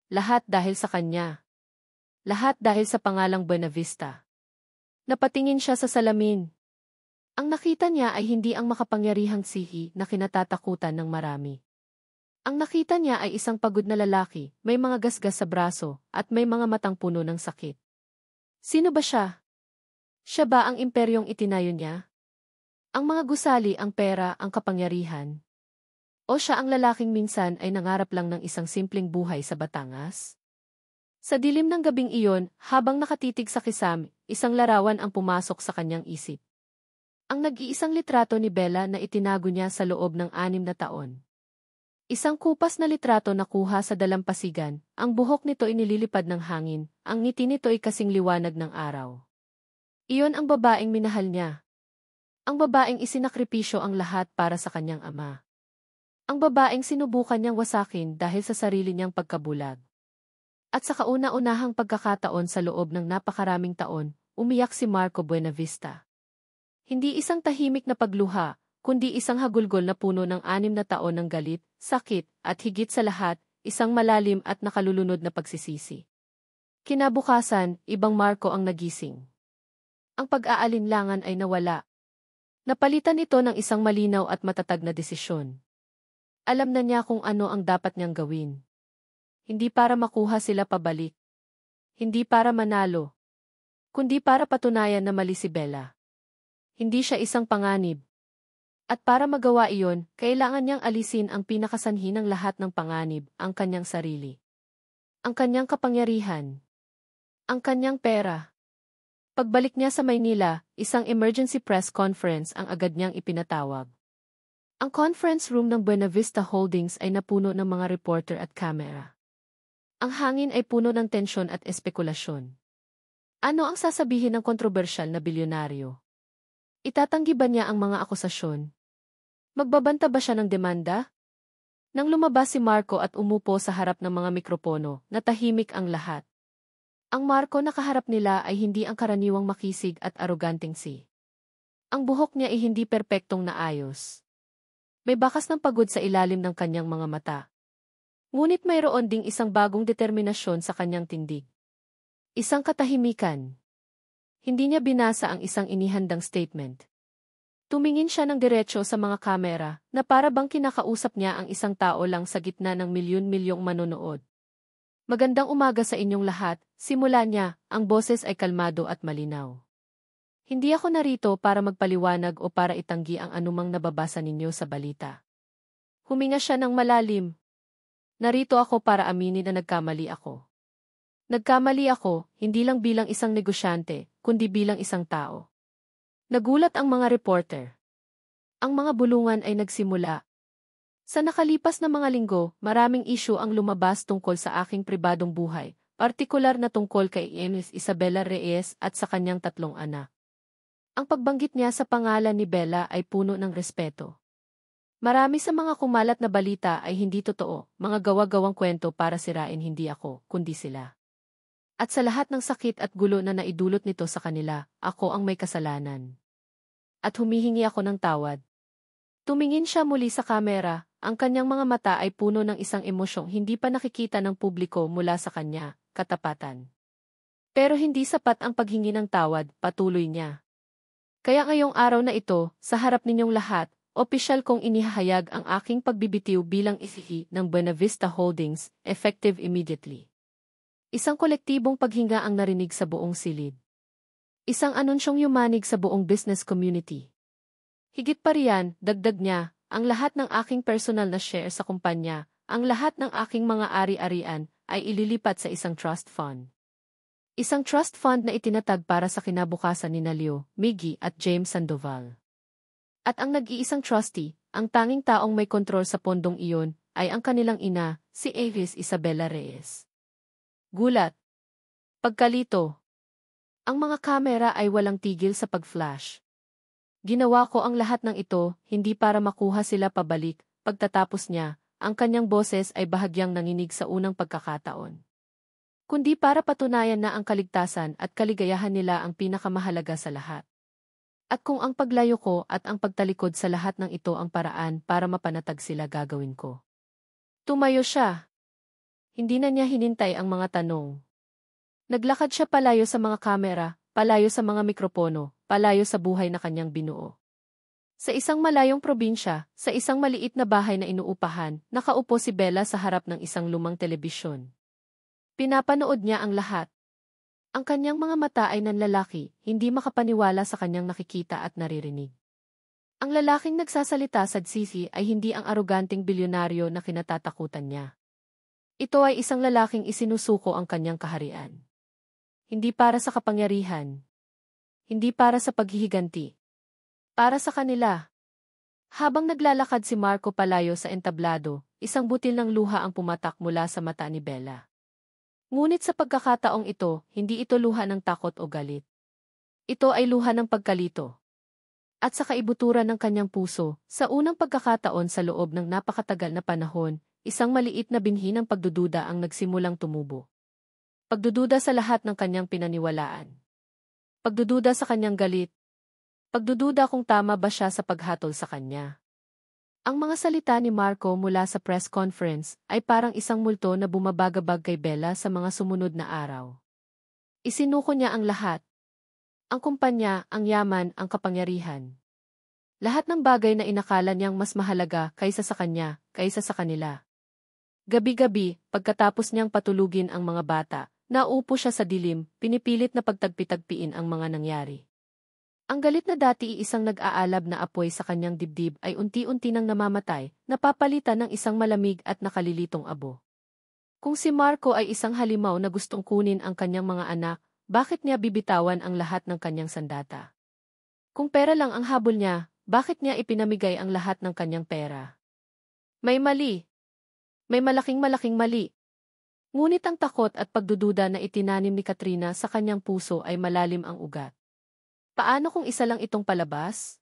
Lahat dahil sa kanya. Lahat dahil sa pangalang Buenavista. Napatingin siya sa salamin. Ang nakita niya ay hindi ang makapangyarihang sihi na kinatatakutan ng marami. Ang nakita niya ay isang pagod na lalaki, may mga gasgas sa braso, at may mga matang puno ng sakit. Sino ba siya? Siya ba ang imperyong itinayo niya? Ang mga gusali, ang pera, ang kapangyarihan? O siya ang lalaking minsan ay nangarap lang ng isang simpleng buhay sa Batangas? Sa dilim ng gabing iyon, habang nakatitig sa kisam, isang larawan ang pumasok sa kanyang isip. Ang nag-iisang litrato ni Bella na itinago niya sa loob ng 6 na taon. Isang kupas na litrato na kuha sa dalampasigan, ang buhok nito inililipad ng hangin, ang ngiti nito ay kasing liwanag ng araw. Iyon ang babaeng minahal niya. Ang babaeng isinakripisyo ang lahat para sa kanyang ama. Ang babaeng sinubukan niyang wasakin dahil sa sarili niyang pagkabulag. At sa kauna-unahang pagkakataon sa loob ng napakaraming taon, umiyak si Marco Buenavista. Hindi isang tahimik na pagluha, kundi isang hagulgol na puno ng 6 na taon ng galit, sakit, at higit sa lahat, isang malalim at nakalulunod na pagsisisi. Kinabukasan, ibang Marco ang nagising. Ang pag-aalinlangan ay nawala. Napalitan ito ng isang malinaw at matatag na desisyon. Alam na niya kung ano ang dapat niyang gawin. Hindi para makuha sila pabalik. Hindi para manalo. Kundi para patunayan na mali si Bella. Hindi siya isang panganib. At para magawa iyon, kailangan niyang alisin ang pinakasanhi ng lahat ng panganib, ang kanyang sarili. Ang kanyang kapangyarihan. Ang kanyang pera. Pagbalik niya sa Maynila, isang emergency press conference ang agad niyang ipinatawag. Ang conference room ng Buenavista Holdings ay napuno ng mga reporter at kamera. Ang hangin ay puno ng tensyon at espekulasyon. Ano ang sasabihin ng kontrobersyal na bilyonaryo? Itatanggi ba niya ang mga akusasyon? Magbabanta ba siya ng demanda? Nang lumabas si Marco at umupo sa harap ng mga mikropono, natahimik ang lahat. Ang Marco na kaharap nila ay hindi ang karaniwang makisig at aroganteng si. Ang buhok niya ay hindi perpektong naayos. May bakas ng pagod sa ilalim ng kanyang mga mata. Ngunit mayroon ding isang bagong determinasyon sa kanyang tindig. Isang katahimikan. Hindi niya binasa ang isang inihandang statement. Tumingin siya ng diretso sa mga kamera na para bang kinakausap niya ang isang tao lang sa gitna ng milyon-milyong manonood. Magandang umaga sa inyong lahat, simula niya, ang boses ay kalmado at malinaw. Hindi ako narito para magpaliwanag o para itanggi ang anumang nababasa ninyo sa balita. Huminga siya ng malalim. Narito ako para aminin na nagkamali ako. Nagkamali ako, hindi lang bilang isang negosyante, kundi bilang isang tao. Nagulat ang mga reporter. Ang mga bulungan ay nagsimula. Sa nakalipas na mga linggo, maraming issue ang lumabas tungkol sa aking pribadong buhay, partikular na tungkol kay Ms. Isabela Reyes at sa kanyang 3 anak. Ang pagbanggit niya sa pangalan ni Bella ay puno ng respeto. Marami sa mga kumalat na balita ay hindi totoo, mga gawa-gawang kwento para sirain hindi ako, kundi sila. At sa lahat ng sakit at gulo na naidulot nito sa kanila, ako ang may kasalanan. At humihingi ako ng tawad. Tumingin siya muli sa kamera, ang kanyang mga mata ay puno ng isang emosyong hindi pa nakikita ng publiko mula sa kanya, katapatan. Pero hindi sapat ang paghingi ng tawad, patuloy niya. Kaya ngayong araw na ito, sa harap ninyong lahat, opisyal kong inihahayag ang aking pagbibitiw bilang isihi ng Buenavista Holdings, effective immediately. Isang kolektibong paghinga ang narinig sa buong silid. Isang anunsyong yumanig sa buong business community. Higit pa riyan, dagdag niya, ang lahat ng aking personal na share sa kumpanya, ang lahat ng aking mga ari-arian, ay ililipat sa isang trust fund. Isang trust fund na itinatag para sa kinabukasan ni Leo, Miggy at James Sandoval. At ang nag-iisang trustee, ang tanging taong may kontrol sa pondong iyon, ay ang kanilang ina, si Ms. Isabela Reyes. Gulat. Pagkalito. Ang mga kamera ay walang tigil sa pag-flash. Ginawa ko ang lahat ng ito, hindi para makuha sila pabalik, pagtatapos niya, ang kanyang boses ay bahagyang nanginig sa unang pagkakataon. Kundi para patunayan na ang kaligtasan at kaligayahan nila ang pinakamahalaga sa lahat. At kung ang paglayo ko at ang pagtalikod sa lahat ng ito ang paraan para mapanatag sila gagawin ko. Tumayo siya. Hindi na niya hinintay ang mga tanong. Naglakad siya palayo sa mga kamera, palayo sa mga mikropono, palayo sa buhay na kanyang binuo. Sa isang malayong probinsya, sa isang maliit na bahay na inuupahan, nakaupo si Bella sa harap ng isang lumang telebisyon. Pinapanood niya ang lahat. Ang kanyang mga mata ay nanlalaki, hindi makapaniwala sa kanyang nakikita at naririnig. Ang lalaking nagsasalita sa sisi ay hindi ang aroganting bilyonaryo na kinatatakutan niya. Ito ay isang lalaking isinusuko ang kanyang kaharian. Hindi para sa kapangyarihan. Hindi para sa paghihiganti. Para sa kanila. Habang naglalakad si Marco palayo sa entablado, isang butil ng luha ang pumatak mula sa mata ni Bella. Ngunit sa pagkakataong ito, hindi ito luha ng takot o galit. Ito ay luha ng pagkalito. At sa kaibuturan ng kanyang puso, sa unang pagkakataon sa loob ng napakatagal na panahon, isang maliit na binhi ng pagdududa ang nagsimulang tumubo. Pagdududa sa lahat ng kanyang pinaniwalaan. Pagdududa sa kanyang galit. Pagdududa kung tama ba siya sa paghatol sa kanya. Ang mga salita ni Marco mula sa press conference ay parang isang multo na bumabagabag kay Bella sa mga sumunod na araw. Isinuko niya ang lahat. Ang kumpanya, ang yaman, ang kapangyarihan. Lahat ng bagay na inakala niyang mas mahalaga kaysa sa kanya, kaysa sa kanila. Gabi-gabi, pagkatapos niyang patulugin ang mga bata, naupo siya sa dilim, pinipilit na pagtagpi-tagpiin ang mga nangyari. Ang galit na dati isang nag-aalab na apoy sa kanyang dibdib ay unti-unti nang namamatay, napapalitan ng isang malamig at nakalilitong abo. Kung si Marco ay isang halimaw na gustong kunin ang kanyang mga anak, bakit niya bibitawan ang lahat ng kanyang sandata? Kung pera lang ang habol niya, bakit niya ipinamigay ang lahat ng kanyang pera? May mali. May malaking mali. Ngunit ang takot at pagdududa na itinanim ni Katrina sa kanyang puso ay malalim ang ugat. Paano kung isa lang itong palabas?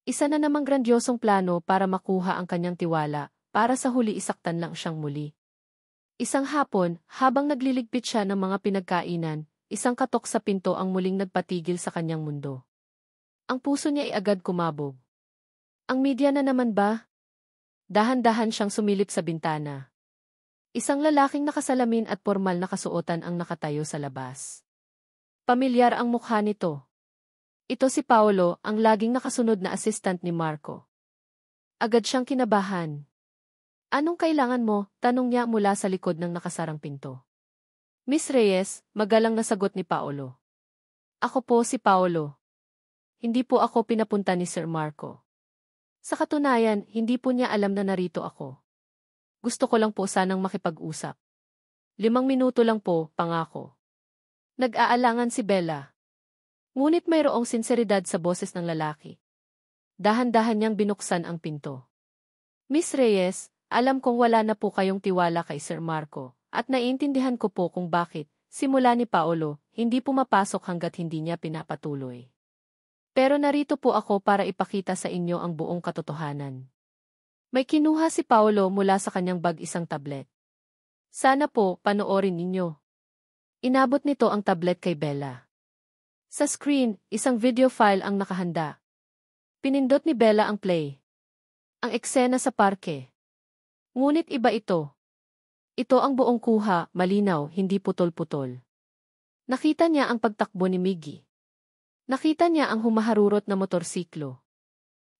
Isa na namang grandiosong plano para makuha ang kanyang tiwala, para sa huli isaktan lang siyang muli. Isang hapon, habang nagliligpit siya ng mga pinagkainan, isang katok sa pinto ang muling nagpatigil sa kanyang mundo. Ang puso niya ay agad kumabog. Ang media na naman ba? Dahan-dahan siyang sumilip sa bintana. Isang lalaking nakasalamin at pormal na kasuotan ang nakatayo sa labas. Pamilyar ang mukha nito. Ito si Paolo, ang laging nakasunod na assistant ni Marco. Agad siyang kinabahan. Anong kailangan mo? Tanong niya mula sa likod ng nakasarang pinto. Miss Reyes, magalang na sagot ni Paolo. Ako po si Paolo. Hindi po ako pinapunta ni Sir Marco. Sa katunayan, hindi po niya alam na narito ako. Gusto ko lang po sanang makipag-usap. 5 minuto lang po, pangako. Nag-aalangan si Bella. Ngunit mayroong sinseridad sa boses ng lalaki. Dahan-dahan niyang binuksan ang pinto. Miss Reyes, alam kong wala na po kayong tiwala kay Sir Marco, at naiintindihan ko po kung bakit, simula ni Paolo, hindi pumapasok hanggat hindi niya pinapatuloy. Pero narito po ako para ipakita sa inyo ang buong katotohanan. May kinuha si Paolo mula sa kanyang bag isang tablet. Sana po, panoorin ninyo. Inabot nito ang tablet kay Bella. Sa screen, isang video file ang nakahanda. Pinindot ni Bella ang play. Ang eksena sa parke. Ngunit iba ito. Ito ang buong kuha, malinaw, hindi putol-putol. Nakita niya ang pagtakbo ni Miggy. Nakita niya ang humaharurot na motorsiklo.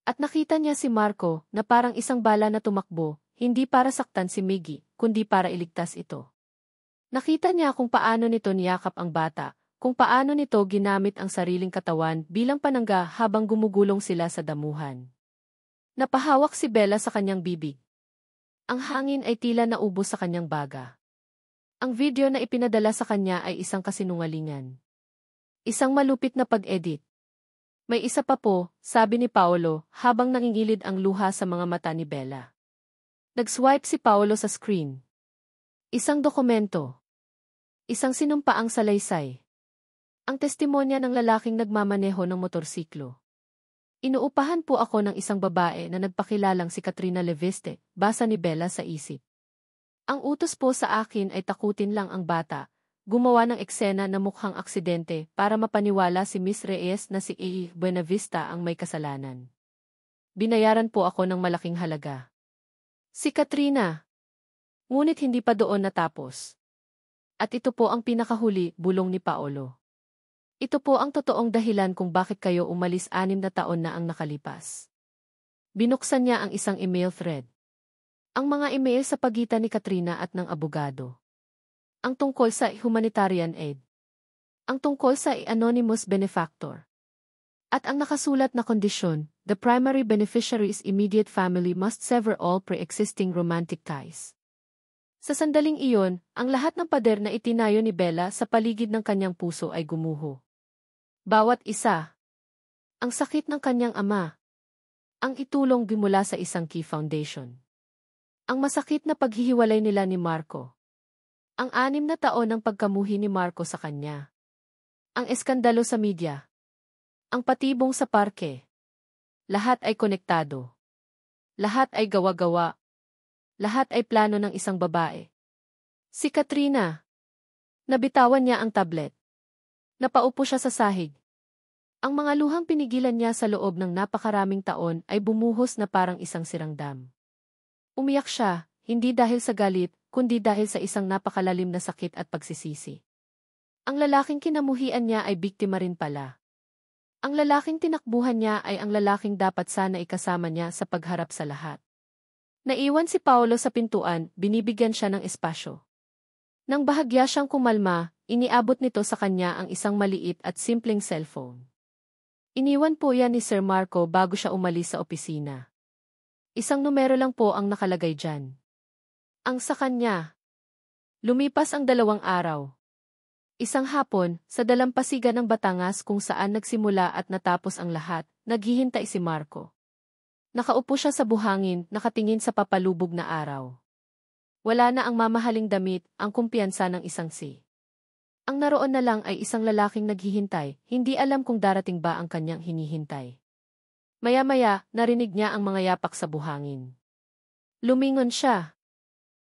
At nakita niya si Marco na parang isang bala na tumakbo, hindi para saktan si Miggy, kundi para iligtas ito. Nakita niya kung paano nito niyakap ang bata, kung paano nito ginamit ang sariling katawan bilang panangga habang gumugulong sila sa damuhan. Napahawak si Bella sa kanyang bibig. Ang hangin ay tila naubos sa kanyang baga. Ang video na ipinadala sa kanya ay isang kasinungalingan. Isang malupit na pag-edit. May isa pa po, sabi ni Paolo, habang nangingilid ang luha sa mga mata ni Bella. Nag-swipe si Paolo sa screen. Isang dokumento. Isang sinumpaang salaysay. Ang testimonya ng lalaking nagmamaneho ng motorsiklo. Inuupahan po ako ng isang babae na nagpakilalang si Katrina Leviste, basa ni Bella sa isip. Ang utos po sa akin ay takutin lang ang bata, gumawa ng eksena na mukhang aksidente para mapaniwala si Miss Reyes na si A. Buenavista ang may kasalanan. Binayaran po ako ng malaking halaga. Si Katrina. Ngunit hindi pa doon natapos. At ito po ang pinakahuli, bulong ni Paolo. Ito po ang totoong dahilan kung bakit kayo umalis 6 na taon na ang nakalipas. Binuksan niya ang isang email thread. Ang mga email sa pagitan ni Katrina at ng abogado. Ang tungkol sa humanitarian aid. Ang tungkol sa anonymous benefactor. At ang nakasulat na kondisyon, the primary beneficiary's immediate family must sever all pre-existing romantic ties. Sa sandaling iyon, ang lahat ng pader na itinayo ni Bella sa paligid ng kanyang puso ay gumuho. Bawat isa. Ang sakit ng kanyang ama. Ang itulong mula sa isang key foundation. Ang masakit na paghihiwalay nila ni Marco. Ang 6 na taon ng pagkamuhi ni Marco sa kanya. Ang eskandalo sa media. Ang patibong sa parke. Lahat ay konektado. Lahat ay gawa-gawa. Lahat ay plano ng isang babae. Si Katrina. Nabitawan niya ang tablet. Napaupo siya sa sahig. Ang mga luhang pinigilan niya sa loob ng napakaraming taon ay bumuhos na parang isang sirang dam. Umiyak siya, hindi dahil sa galit, kundi dahil sa isang napakalalim na sakit at pagsisisi. Ang lalaking kinamuhian niya ay biktima rin pala. Ang lalaking tinakbuhan niya ay ang lalaking dapat sana ikasama niya sa pagharap sa lahat. Naiwan si Paolo sa pintuan, binibigyan siya ng espasyo. Nang bahagya siyang kumalma, iniabot nito sa kanya ang isang maliit at simpleng cellphone. Iniwan po yan ni Sir Marco bago siya umalis sa opisina. Isang numero lang po ang nakalagay dyan. Ang sa kanya. Lumipas ang 2 araw. Isang hapon, sa dalampasigan ng Batangas kung saan nagsimula at natapos ang lahat, naghihintay si Marco. Nakaupo siya sa buhangin, nakatingin sa papalubog na araw. Wala na ang mamahaling damit, ang kumpiyansa ng isang si. Ang naroon na lang ay isang lalaking naghihintay, hindi alam kung darating ba ang kanyang hinihintay. Maya-maya, narinig niya ang mga yapak sa buhangin. Lumingon siya.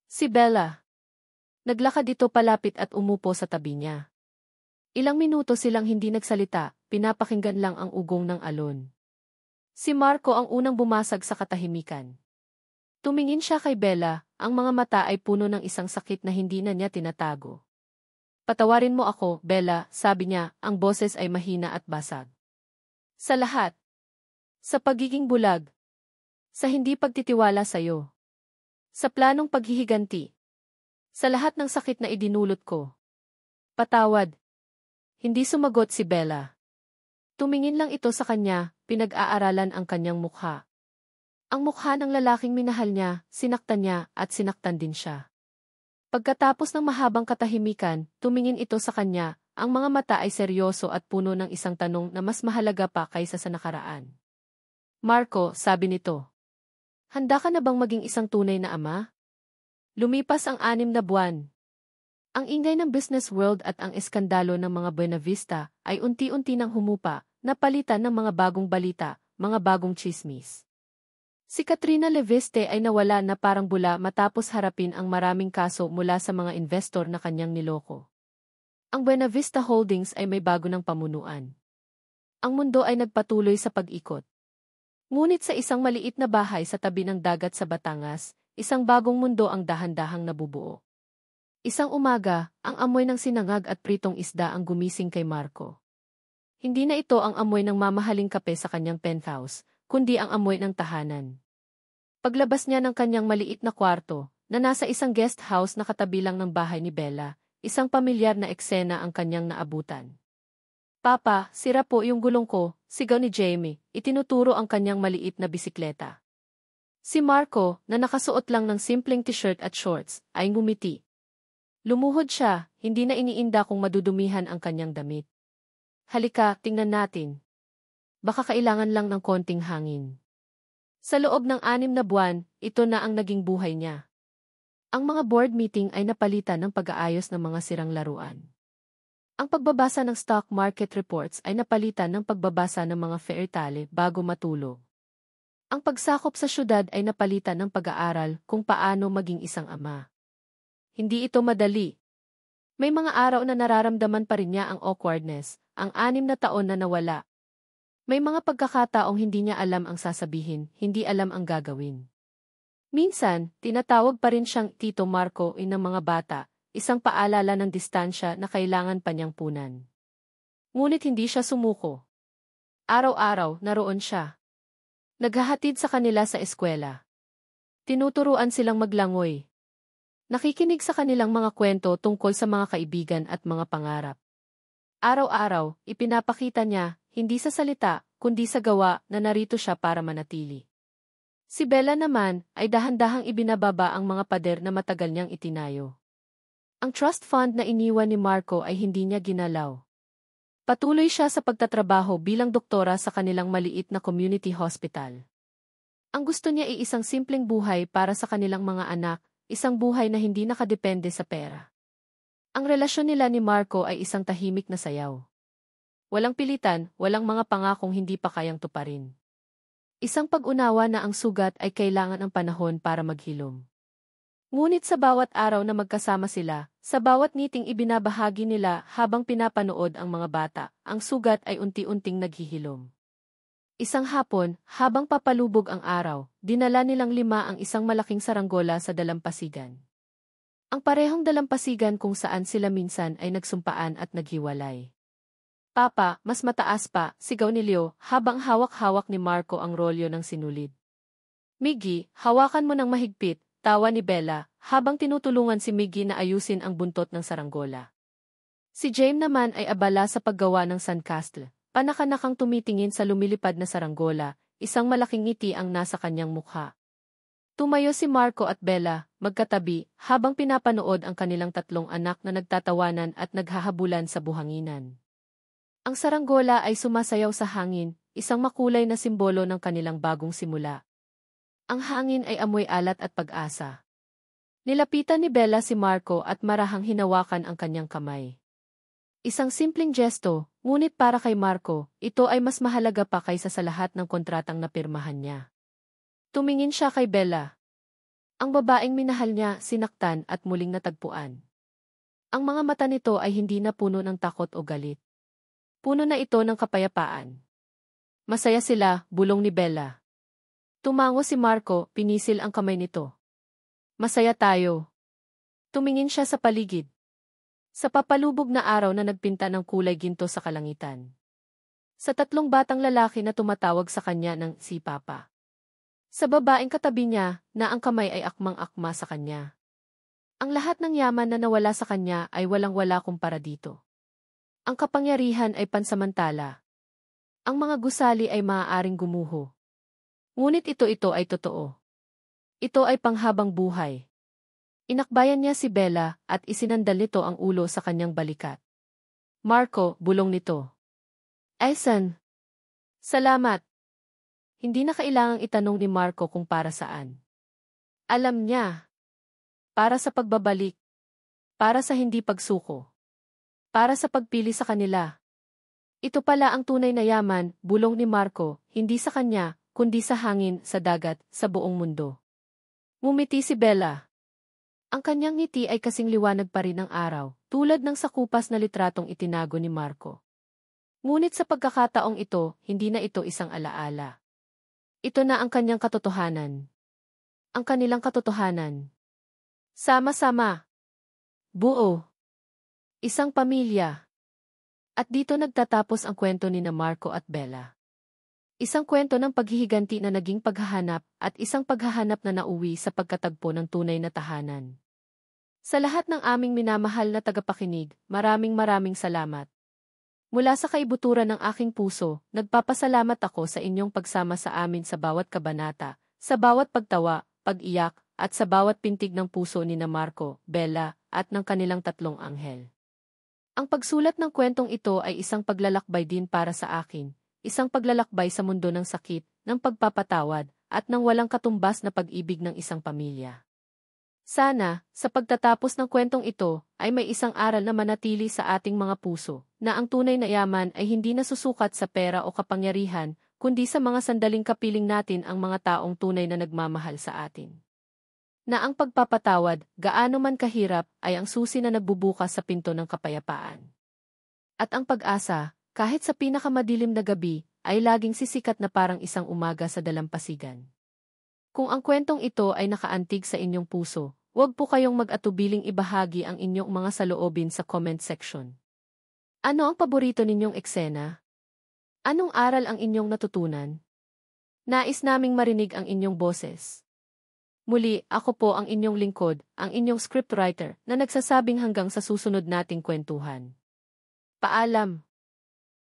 Si Bella. Naglakad ito palapit at umupo sa tabi niya. Ilang minuto silang hindi nagsalita, pinapakinggan lang ang ugong ng alon. Si Marco ang unang bumasag sa katahimikan. Tumingin siya kay Bella, ang mga mata ay puno ng isang sakit na hindi na niya tinatago. Patawarin mo ako, Bella, sabi niya, ang boses ay mahina at basag. Sa lahat. Sa pagiging bulag. Sa hindi pagtitiwala sa'yo. Sa planong paghihiganti. Sa lahat ng sakit na idinulot ko. Patawad. Hindi sumagot si Bella. Tumingin lang ito sa kanya, pinag-aaralan ang kanyang mukha. Ang mukha ng lalaking minahal niya, sinaktan niya, at sinaktan din siya. Pagkatapos ng mahabang katahimikan, tumingin ito sa kanya, ang mga mata ay seryoso at puno ng isang tanong na mas mahalaga pa kaysa sa nakaraan. Marco, sabi nito. Handa ka na bang maging isang tunay na ama? Lumipas ang 6 na buwan. Ang ingay ng business world at ang eskandalo ng mga Buenavista ay unti-unti nang humupa, napalitan ng mga bagong balita, mga bagong chismis. Si Katrina Leviste ay nawala na parang bula matapos harapin ang maraming kaso mula sa mga investor na kanyang niloko. Ang Buenavista Holdings ay may bago ng pamunuan. Ang mundo ay nagpatuloy sa pag-ikot. Ngunit sa isang maliit na bahay sa tabi ng dagat sa Batangas, isang bagong mundo ang dahan-dahang nabubuo. Isang umaga, ang amoy ng sinangag at pritong isda ang gumising kay Marco. Hindi na ito ang amoy ng mamahaling kape sa kanyang penthouse, kundi ang amoy ng tahanan. Paglabas niya ng kanyang maliit na kwarto, na nasa isang guest house na katabi lang ng bahay ni Bella, isang pamilyar na eksena ang kanyang naabutan. Papa, sira po yung gulong ko, sigaw ni Jamie, itinuturo ang kanyang maliit na bisikleta. Si Marco, na nakasuot lang ng simpleng t-shirt at shorts, ay ngumiti. Lumuhod siya, hindi na iniinda kung madudumihan ang kanyang damit. Halika, tingnan natin. Baka kailangan lang ng konting hangin. Sa loob ng 6 na buwan, ito na ang naging buhay niya. Ang mga board meeting ay napalitan ng pag-aayos ng mga sirang laruan. Ang pagbabasa ng stock market reports ay napalitan ng pagbabasa ng mga fairy tale bago matulog. Ang pagsakop sa syudad ay napalitan ng pag-aaral kung paano maging isang ama. Hindi ito madali. May mga araw na nararamdaman pa rin niya ang awkwardness, ang 6 na taon na nawala. May mga pagkakataong hindi niya alam ang sasabihin, hindi alam ang gagawin. Minsan, tinatawag pa rin siyang Tito Marco ng mga bata, isang paalala ng distansya na kailangan pa niyang punan. Ngunit hindi siya sumuko. Araw-araw, naroon siya. Naghahatid sa kanila sa eskwela. Tinuturuan silang maglangoy. Nakikinig sa kanilang mga kwento tungkol sa mga kaibigan at mga pangarap. Araw-araw, ipinapakita niya, hindi sa salita, kundi sa gawa, na narito siya para manatili. Si Bella naman, ay dahan-dahang ibinababa ang mga pader na matagal niyang itinayo. Ang trust fund na iniwan ni Marco ay hindi niya ginalaw. Patuloy siya sa pagtatrabaho bilang doktora sa kanilang maliit na community hospital. Ang gusto niya ay isang simpleng buhay para sa kanilang mga anak, isang buhay na hindi nakadepende sa pera. Ang relasyon nila ni Marco ay isang tahimik na sayaw. Walang pilitan, walang mga pangakong hindi pa kayang tuparin. Isang pag-unawa na ang sugat ay kailangan ng panahon para maghilom. Ngunit sa bawat araw na magkasama sila, sa bawat ngiting ibinabahagi nila habang pinapanood ang mga bata, ang sugat ay unti-unting naghihilom. Isang hapon, habang papalubog ang araw, dinala nilang 5 ang isang malaking saranggola sa dalampasigan. Ang parehong dalampasigan kung saan sila minsan ay nagsumpaan at naghiwalay. Papa, mas mataas pa, sigaw ni Leo habang hawak-hawak ni Marco ang rolyo ng sinulid. Miggy, hawakan mo ng mahigpit, tawa ni Bella, habang tinutulungan si Miggy na ayusin ang buntot ng saranggola. Si James naman ay abala sa paggawa ng sandcastle. Panakanakang tumitingin sa lumilipad na saranggola, isang malaking ngiti ang nasa kanyang mukha. Tumayo si Marco at Bella, magkatabi, habang pinapanood ang kanilang 3 anak na nagtatawanan at naghahabulan sa buhanginan. Ang saranggola ay sumasayaw sa hangin, isang makulay na simbolo ng kanilang bagong simula. Ang hangin ay amoy alat at pag-asa. Nilapitan ni Bella si Marco at marahang hinawakan ang kanyang kamay. Isang simpleng gesto, ngunit para kay Marco, ito ay mas mahalaga pa kaysa sa lahat ng kontratang napirmahan niya. Tumingin siya kay Bella. Ang babaeng minahal niya, sinaktan at muling natagpuan. Ang mga mata nito ay hindi na puno ng takot o galit. Puno na ito ng kapayapaan. Masaya sila, bulong ni Bella. Tumango si Marco, pinisil ang kamay nito. Masaya tayo. Tumingin siya sa paligid. Sa papalubog na araw na nagpinta ng kulay ginto sa kalangitan. Sa 3 batang lalaki na tumatawag sa kanya ng si Papa. Sa babaeng katabi niya, na ang kamay ay akmang-akma sa kanya. Ang lahat ng yaman na nawala sa kanya ay walang-wala kumpara dito. Ang kapangyarihan ay pansamantala. Ang mga gusali ay maaaring gumuho. Ngunit ito ay totoo. Ito ay panghabang buhay. Inakbayan niya si Bella at isinandal nito ang ulo sa kanyang balikat. Marco, bulong nito. Aysan. Salamat. Hindi na kailangang itanong ni Marco kung para saan. Alam niya. Para sa pagbabalik. Para sa hindi pagsuko. Para sa pagpili sa kanila. Ito pala ang tunay na yaman, bulong ni Marco, hindi sa kanya, kundi sa hangin, sa dagat, sa buong mundo. Ngumiti si Bella. Ang kanyang ngiti ay kasing liwanag pa rin ng araw, tulad ng sakupas na litratong itinago ni Marco. Ngunit sa pagkakataong ito, hindi na ito isang alaala. Ito na ang kanyang katotohanan. Ang kanilang katotohanan. Sama-sama. Buo. Isang pamilya. At dito nagtatapos ang kwento ni na Marco at Bella. Isang kwento ng paghihiganti na naging paghahanap at isang paghahanap na nauwi sa pagkatagpo ng tunay na tahanan. Sa lahat ng aming minamahal na tagapakinig, maraming salamat. Mula sa kaibuturan ng aking puso, nagpapasalamat ako sa inyong pagsama sa amin sa bawat kabanata, sa bawat pagtawa, pag-iyak, at sa bawat pintig ng puso ni na Marco, Bella, at ng kanilang 3 anghel. Ang pagsulat ng kwentong ito ay isang paglalakbay din para sa akin, isang paglalakbay sa mundo ng sakit, ng pagpapatawad, at ng walang katumbas na pag-ibig ng isang pamilya. Sana, sa pagtatapos ng kwentong ito, ay may isang aral na manatili sa ating mga puso, na ang tunay na yaman ay hindi nasusukat sa pera o kapangyarihan, kundi sa mga sandaling kapiling natin ang mga taong tunay na nagmamahal sa atin. Na ang pagpapatawad, gaano man kahirap, ay ang susi na nagbubukas sa pinto ng kapayapaan. At ang pag-asa, kahit sa pinakamadilim na gabi, ay laging sisikat na parang isang umaga sa dalampasigan. Kung ang kwentong ito ay nakaantig sa inyong puso, huwag po kayong mag-atubiling ibahagi ang inyong mga saloobin sa comment section. Ano ang paborito ninyong eksena? Anong aral ang inyong natutunan? Nais naming marinig ang inyong boses. Muli, ako po ang inyong lingkod, ang inyong scriptwriter, na nagsasabing hanggang sa susunod nating kwentuhan. Paalam!